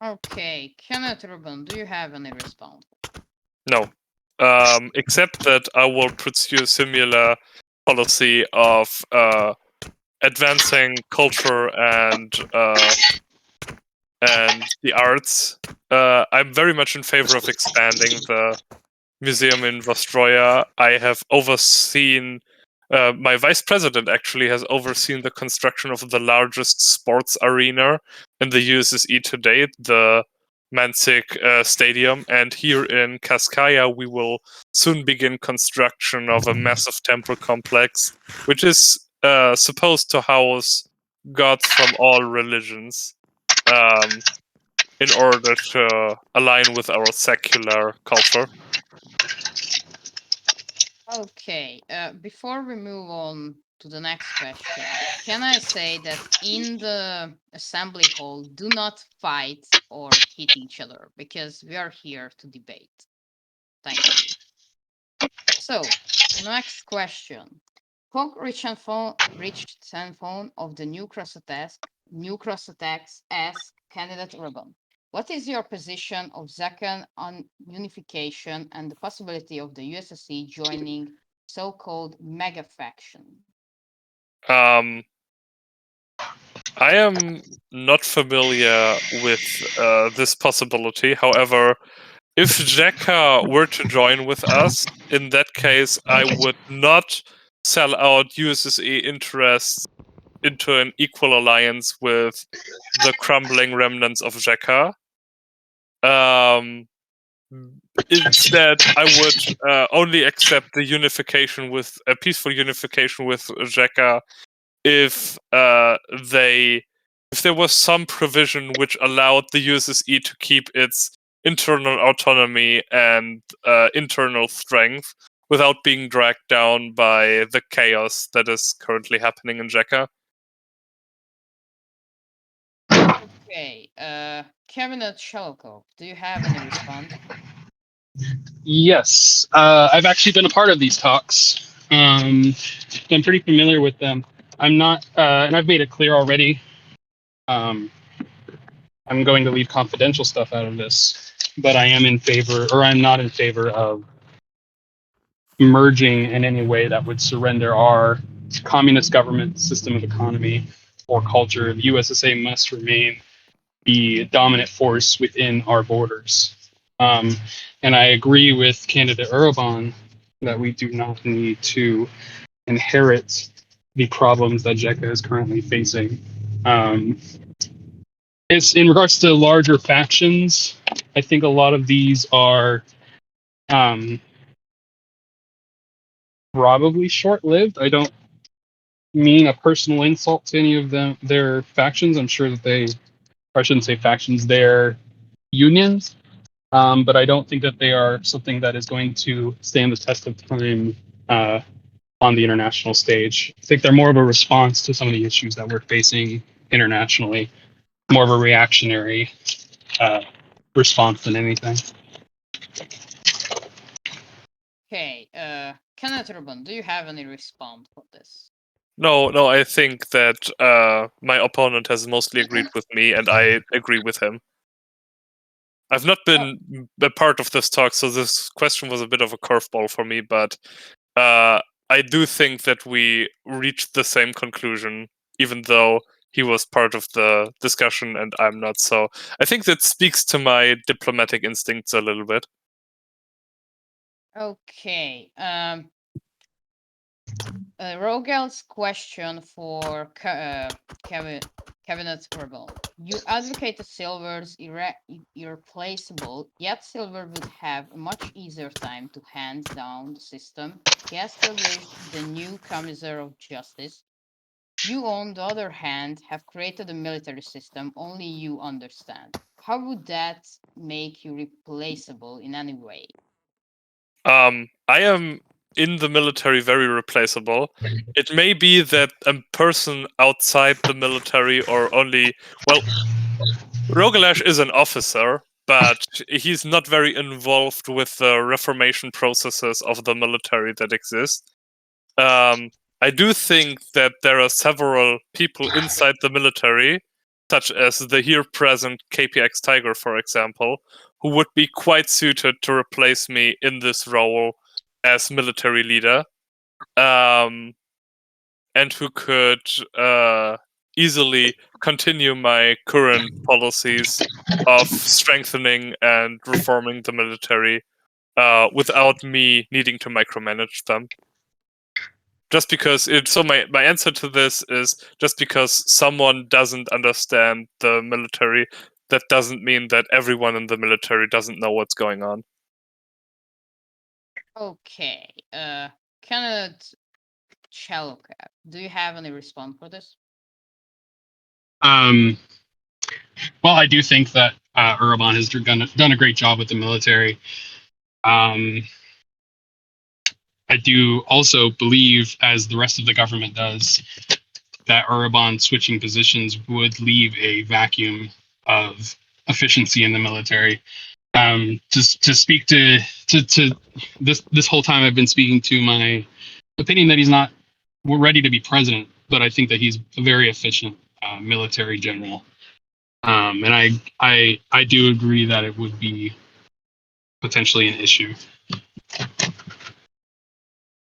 Okay, Kenneth Ruben, do you have any response? No. Except that I will pursue a similar policy of advancing culture and the arts. I'm very much in favor of expanding the museum in Vostroya. I have overseen, my vice president actually has overseen the construction of the largest sports arena in the USSE to date, the Mansik Stadium. And here in Kaskaya, we will soon begin construction of a massive temple complex, which is supposed to house gods from all religions. In order to align with our secular culture. Okay, before we move on to the next question, can I say that in the assembly hall, do not fight or hit each other because we are here to debate. Thank you. So, next question. Pog reached phone of the new cross attacks ask candidate Ruben. What is your position of Zakan on unification and the possibility of the USSE joining so-called mega faction? I am not familiar with this possibility. However, if Jekka were to join with us, in that case, I would not sell out USSE interests into an equal alliance with the crumbling remnants of Jekka. Instead, I would only accept the unification with a peaceful unification with Jekka if there was some provision which allowed the USSE to keep its internal autonomy and internal strength without being dragged down by the chaos that is currently happening in Jekka. Okay, Cabinet Shelkov, do you have any response? Yes, I've actually been a part of these talks. So I'm pretty familiar with them. I'm not, and I've made it clear already. I'm going to leave confidential stuff out of this, but I am in favor, or I'm not in favor of merging in any way that would surrender our communist government system of economy or culture. The USSA must remain the dominant force within our borders. Um, and I agree with candidate Urban that we do not need to inherit the problems that JECA is currently facing. It's in regards to larger factions. I think a lot of these are probably short-lived. I don't mean a personal insult to any of them, their factions. I'm sure that they, or I shouldn't say factions, their unions. But I don't think that they are something that is going to stand the test of time on the international stage. I think they're more of a response to some of the issues that we're facing internationally, more of a reactionary response than anything. Okay, Kenneth Ruben, do you have any response for this? No, I think that my opponent has mostly agreed with me, and I agree with him. I've not been a part of this talk, so this question was a bit of a curveball for me, but I do think that we reached the same conclusion, even though he was part of the discussion and I'm not. So I think that speaks to my diplomatic instincts a little bit. Okay. Rogel's question for Cabinet Rebel. You advocate silver's irreplaceable, yet silver would have a much easier time to hand down the system he established the new Commissar of Justice. You, on the other hand, have created a military system only you understand. How would that make you replaceable in any way? I am in the military very replaceable. It may be that a person outside the military or only, well, Rogalash is an officer, but he's not very involved with the reformation processes of the military that exist. I do think that there are several people inside the military, such as the here present KPX Tiger, for example, who would be quite suited to replace me in this role as military leader, and who could easily continue my current policies of strengthening and reforming the military without me needing to micromanage them. Just because my answer to this is just because someone doesn't understand the military, that doesn't mean that everyone in the military doesn't know what's going on. Okay. Kenneth Chalcap, do you have any response for this? Well, I do think that Urban has done a great job with the military. I do also believe, as the rest of the government does, that Urban switching positions would leave a vacuum of efficiency in the military. To speak to this whole time, I've been speaking to my opinion that he's not ready to be president, but I think that he's a very efficient military general. And I do agree that it would be potentially an issue.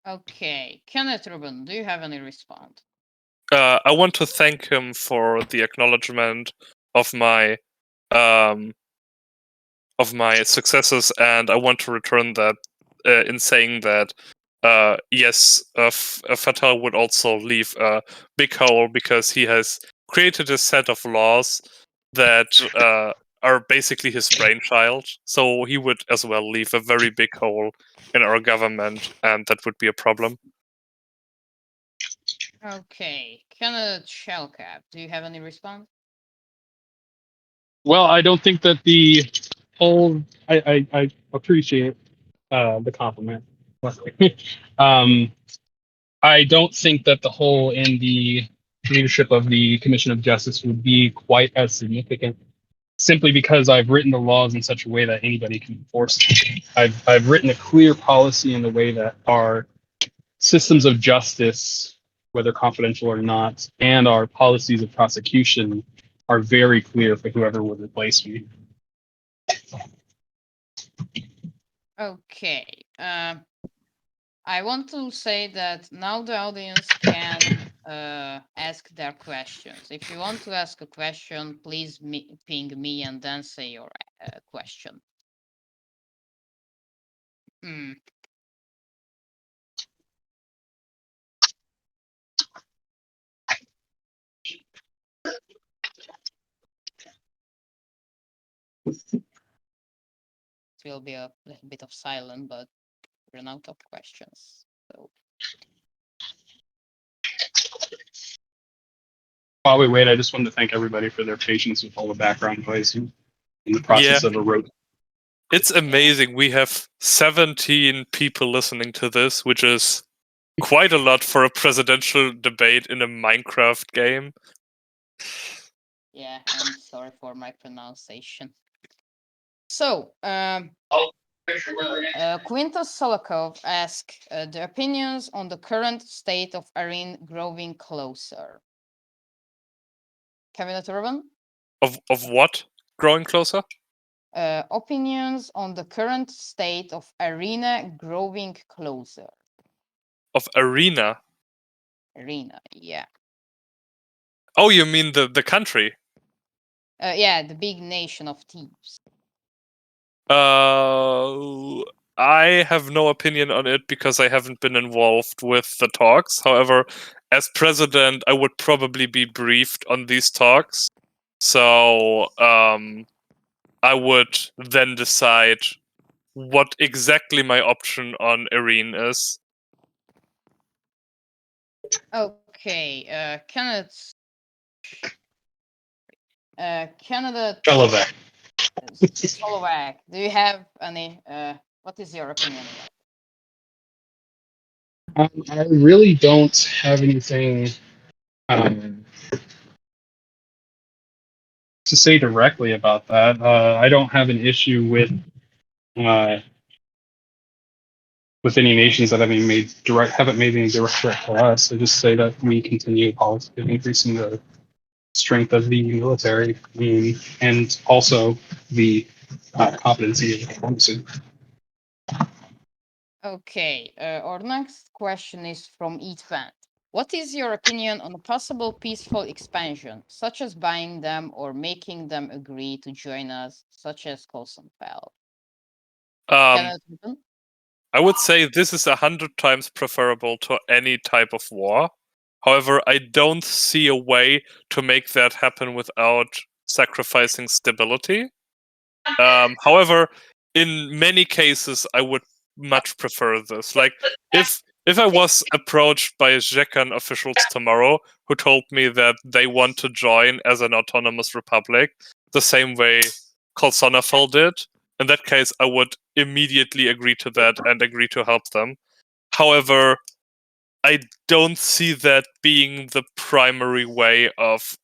Okay. Kenneth Rubin, do you have any response? I want to thank him for the acknowledgement of my successes, and I want to return that in saying that yes, Fatal would also leave a big hole because he has created a set of laws that are basically his brainchild. So he would as well leave a very big hole in our government, and that would be a problem. Okay. Kenneth Shellcap, do you have any response? Well, I don't think that the whole. I appreciate the compliment. I don't think that the hole in the leadership of the Commission of Justice would be quite as significant, simply because I've written the laws in such a way that anybody can enforce them. I've written a clear policy in the way that our systems of justice, whether confidential or not, and our policies of prosecution are very clear for whoever would replace me. Okay. I want to say that now the audience can ask their questions. If you want to ask a question, please ping me and then say your question. It will be a little bit of silence, but run out of questions. So. While we wait, I just wanted to thank everybody for their patience with all the background noise in the process of a road. It's amazing. We have 17 people listening to this, which is quite a lot for a presidential debate in a Minecraft game. Yeah, I'm sorry for my pronunciation. So, Quintus Solokov asked the opinions on the current state of Arene growing closer. Cabinet Urban? Of what growing closer? Opinions on the current state of Arena growing closer. Of Arena? Arena, yeah. Oh, you mean the country? Yeah, the big nation of thieves. I have no opinion on it because I haven't been involved with the talks. However, as president, I would probably be briefed on these talks. So I would then decide what exactly my option on Irene is. Okay, Kenneth. Canada. Chelovek. Slovak. Do you have any? What is your opinion about? I really don't have anything to say directly about that. I don't have an issue with any nations that haven't made any direct threat to us. I just say that we continue policy of increasing the strength of the military and also the competency of the diplomacy. Okay, our next question is from Eatvan. What is your opinion on a possible peaceful expansion, such as buying them or making them agree to join us, such as Kosovo? I would say this is 100 times preferable to any type of war. However, I don't see a way to make that happen without sacrificing stability. However, in many cases, I would much prefer this. Like, if I was approached by Zekan officials tomorrow who told me that they want to join as an autonomous republic, the same way Kolsonafel did, in that case, I would immediately agree to that and agree to help them. However, I don't see that being the primary way of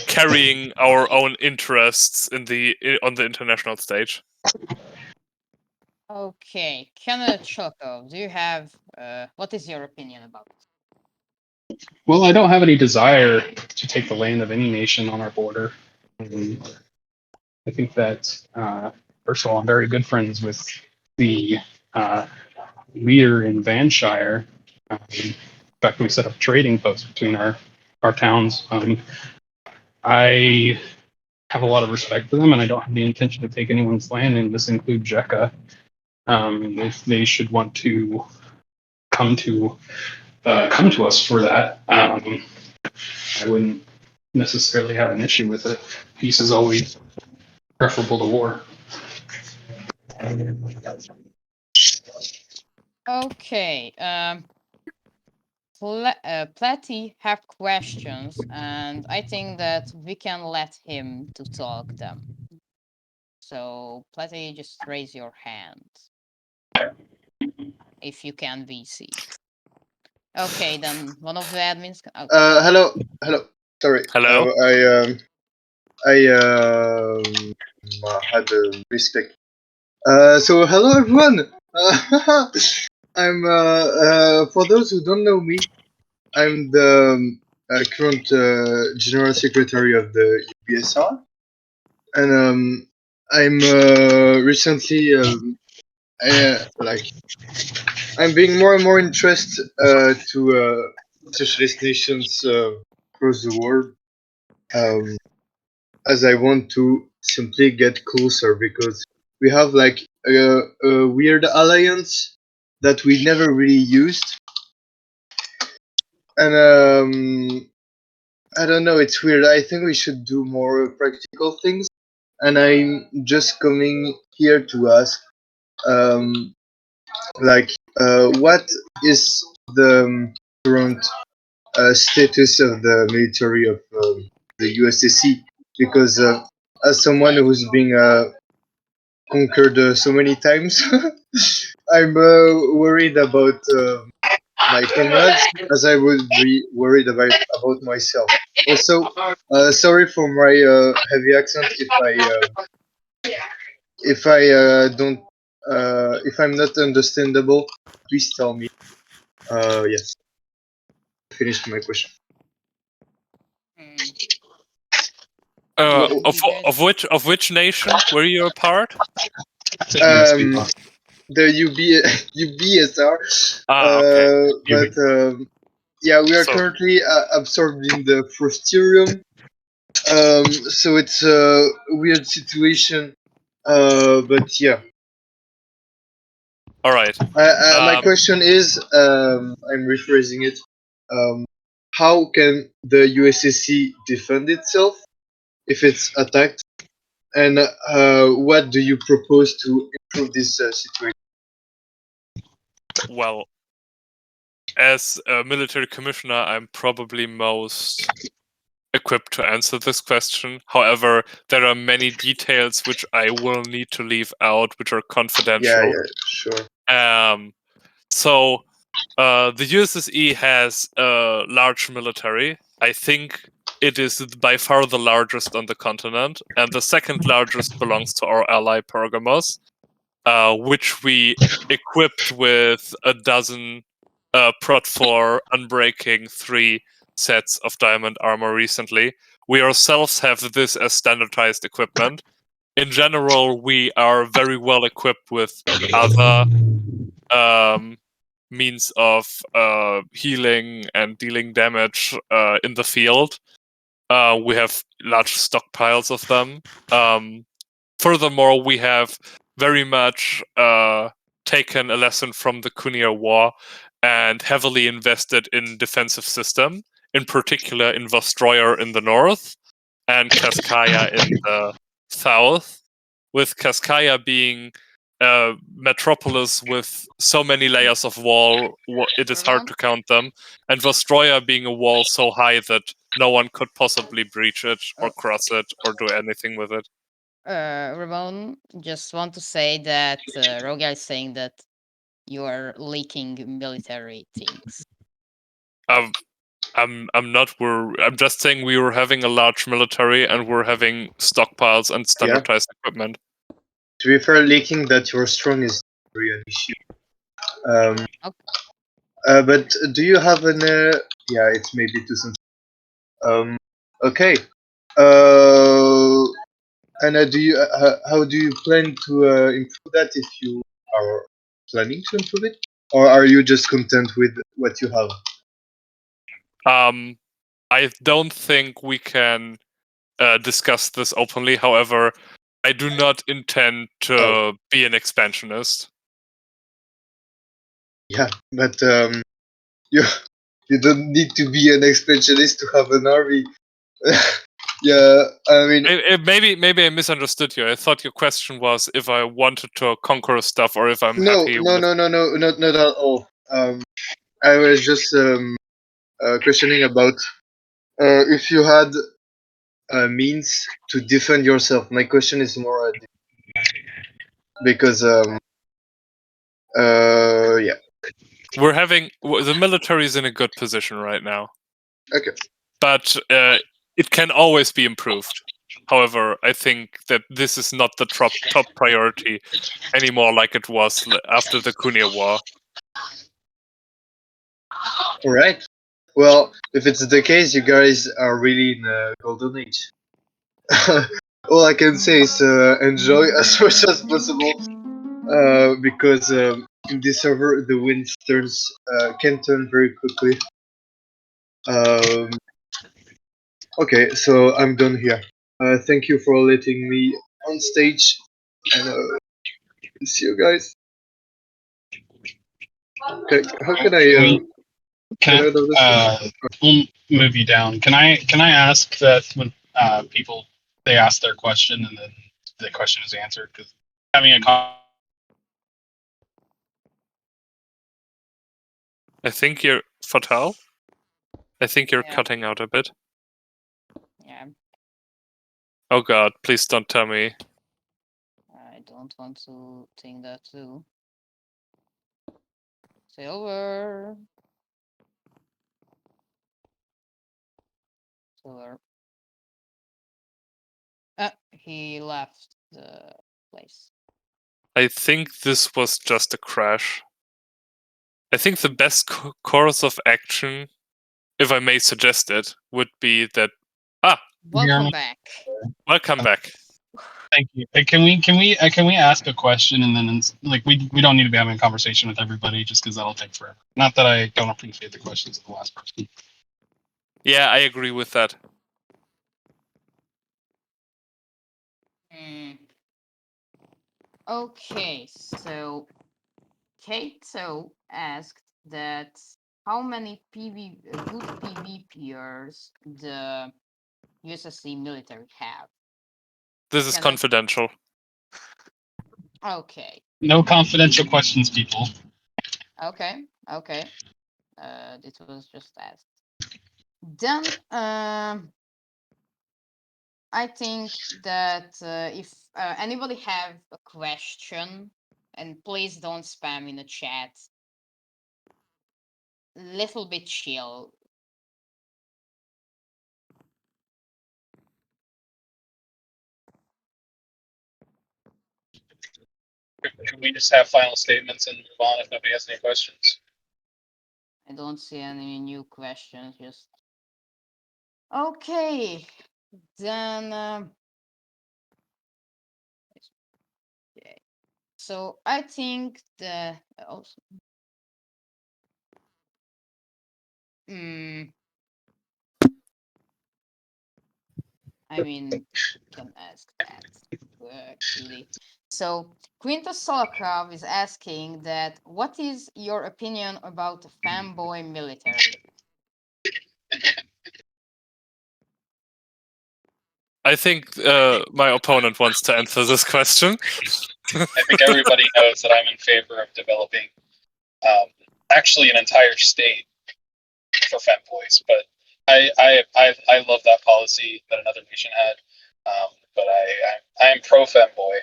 carrying our own interests on the international stage. Okay, Canada Choco, do you have what is your opinion about it? Well, I don't have any desire to take the land of any nation on our border. I think that first of all, I'm very good friends with the leader in Vanshire. In fact, we set up a trading post between our towns. I have a lot of respect for them, and I don't have the intention to take anyone's land, and this includes Jekka. If they should want to come to us for that, I wouldn't necessarily have an issue with it. Peace is always preferable to war. Okay. Platy have questions, and I think that we can let him to talk them. So Platy, just raise your hand if you can VC. Okay, then one of the admins. Okay. Hello. Sorry. Hello. I had a mistake. So hello everyone. I'm for those who don't know me, I'm the current general secretary of the USSR, and I'm recently I'm being more and more interested to socialist nations across the world. As I want to simply get closer because we have like a weird alliance that we never really used, and I don't know, it's weird. I think we should do more practical things, and I'm just coming here to ask, what is the current status of the military of the USSE? Because as someone who's been conquered so many times, I'm worried about my comrades as I would be worried about myself. Also, sorry for my heavy accent if I don't if I'm not understandable. Please tell me. Yes, finished my question. Of which nation were you a part? The UBSR. Okay. But yeah, we are currently absorbed in the Frosterium. So it's a weird situation. But yeah, All right. My question is, I'm rephrasing it. How can the USSE defend itself if it's attacked? And what do you propose to improve this situation? Well, as a military commissioner, I'm probably most equipped to answer this question. However, there are many details which I will need to leave out, which are confidential. Yeah, sure. So the USSE has a large military. I think it is by far the largest on the continent, and the second largest belongs to our ally Pergamos, which we equipped with a dozen Prot 4 Unbreaking 3 sets of diamond armor recently. We ourselves have this as standardized equipment. In general, we are very well equipped with other means of healing and dealing damage in the field. We have large stockpiles of them. Furthermore, we have very much taken a lesson from the Kunia War and heavily invested in defensive system, in particular in Vostroyer in the north and Kaskaya in the south, with Kaskaya being a metropolis with so many layers of wall, it is hard to count them, and Vostroya being a wall so high that no one could possibly breach it or cross it or do anything with it. Ramon, just want to say that Rogal is saying that you are leaking military things. I'm not. I'm just saying we were having a large military and we're having stockpiles and standardized equipment. To be fair, leaking that you're strong is really an issue. But do you have an? Yeah, it's maybe too sensitive. Okay. And do you? How do you plan to improve that if you are planning to improve it, or are you just content with what you have? I don't think we can discuss this openly. However, I do not intend to be an expansionist. Yeah, but you don't need to be an expansionist to have an army. Yeah, I mean, Maybe I misunderstood you. I thought your question was if I wanted to conquer stuff or if I'm no, happy no, with. no, no, no, not at all. I was just questioning about if you had means to defend yourself. My question is more because yeah. We're having the military is in a good position right now. Okay. But it can always be improved. However, I think that this is not the top priority anymore, like it was after the Kunia War. All right. Well, if it's the case, you guys are really in a golden age. All I can say is enjoy as much as possible, because in this server the wind can turn very quickly. Okay, so I'm done here. Thank you for letting me on stage, and see you guys. Okay, how can I? We'll move you down. Can I ask that when people they ask their question and then the question is answered, because having a I think you're Fatal. I think you're Yeah. cutting out a bit. Yeah, Oh god, please don't tell me. I don't want to think that too. Silver. He left the place. I think this was just a crash. I think the best course of action, if I may suggest it, would be that. Welcome back. Welcome back. Thank you. Can we ask a question and then like we don't need to be having a conversation with everybody just because that'll take forever. Not that I don't appreciate the questions of the last person. Yeah, I agree with that. Okay, so Kato asked that how many good PvPers the USSE military have. This is Can I- confidential. Okay. No confidential questions, people. Okay. This was just asked. Then I think that if anybody have a question, and please don't spam in the chat. Little bit chill. Can we just have final statements and move on if nobody has any questions? I don't see any new questions. Just okay. Then okay. So I think the also. I mean, can ask that actually. So Quintus Solokov is asking that what is your opinion about the fanboy military? I think my opponent wants to answer this question. I think everybody knows that I'm in favor of developing actually an entire state for femboys, but I love that policy that another nation had. But I am pro femboy.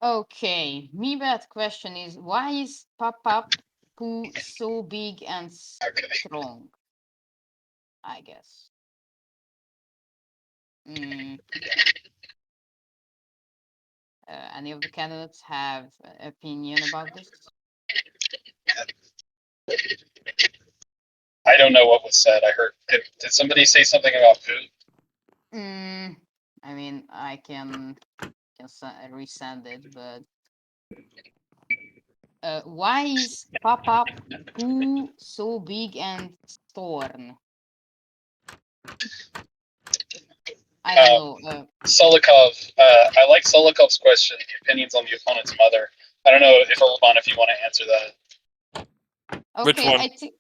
Okay, me bad question is why is Pop-Up Poo so big and strong? I guess. Any of the candidates have an opinion about this? I don't know what was said. I heard. Did somebody say something about poo? I mean, I can resend it, but why is Pop-Up Poo so big and torn? I don't know. Solikov, I like Solikov's question, the opinions on the opponent's mother. I don't know if Urban, if you want to answer that. Okay, Which one? I think.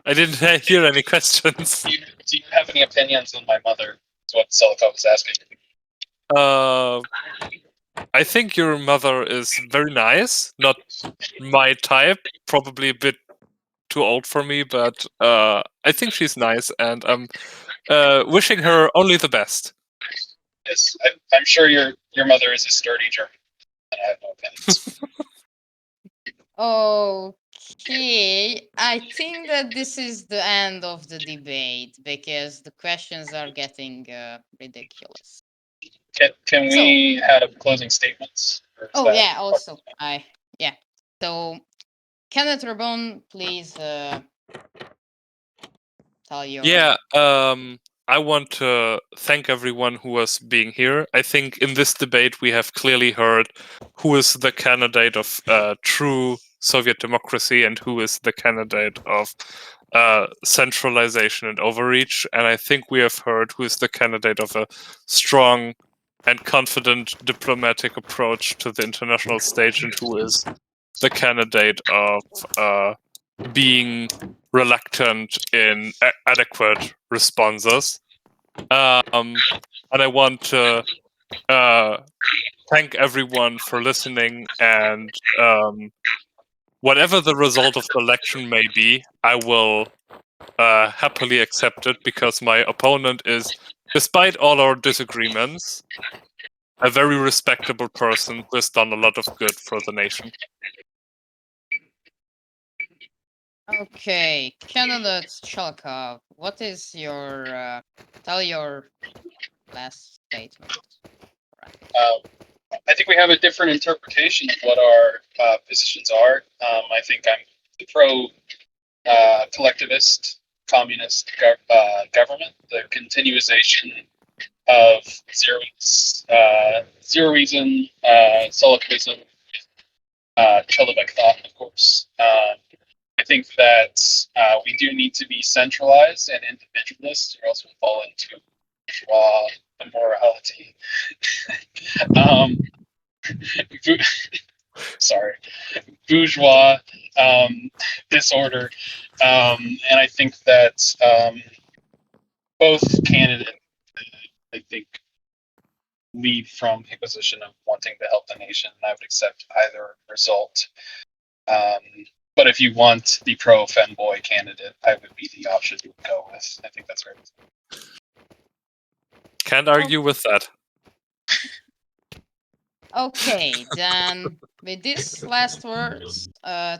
I didn't hear any questions. Do you have any opinions on my mother? Is what Solikov was asking. I think your mother is very nice. Not my type. Probably a bit too old for me, but I think she's nice, and I'm wishing her only the best. Yes, I'm sure your mother is a sturdy German, and I have no opinions. Okay, I think that this is the end of the debate because the questions are getting ridiculous. Can we have closing statements? Oh yeah, also So, Kenneth Rabon, please tell your. Yeah, I want to thank everyone who was being here. I think in this debate we have clearly heard who is the candidate of true Soviet democracy and who is the candidate of centralization and overreach. And I think we have heard who is the candidate of a strong and confident diplomatic approach to the international stage and who is the candidate of being reluctant in adequate responses. And I want to thank everyone for listening. And whatever the result of the election may be, I will happily accept it because my opponent is, despite all our disagreements, a very respectable person who has done a lot of good for the nation. Okay, candidate Shalkov, what is your tell your last statement? I think we have a different interpretation of what our positions are. I think I'm pro collectivist communist government, the continuation of zero reason, Solipsism, Cholobek thought, of course. I think that we do need to be centralized and individualist, or else we'll fall into bourgeois the morality. um, sorry, bourgeois disorder, and I think that both candidates, I think, lead from a position of wanting to help the nation, and I would accept either result. But if you want the pro femboy candidate, I would be the option you would go with. I think that's right. Can't argue with that. Okay, then with these last words,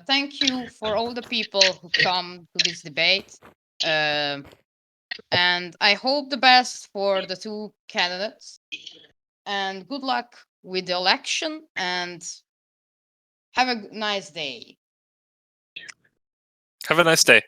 thank you for all the people who come to this debate. And I hope the best for the two candidates. And good luck with the election and have a nice day. Have a nice day.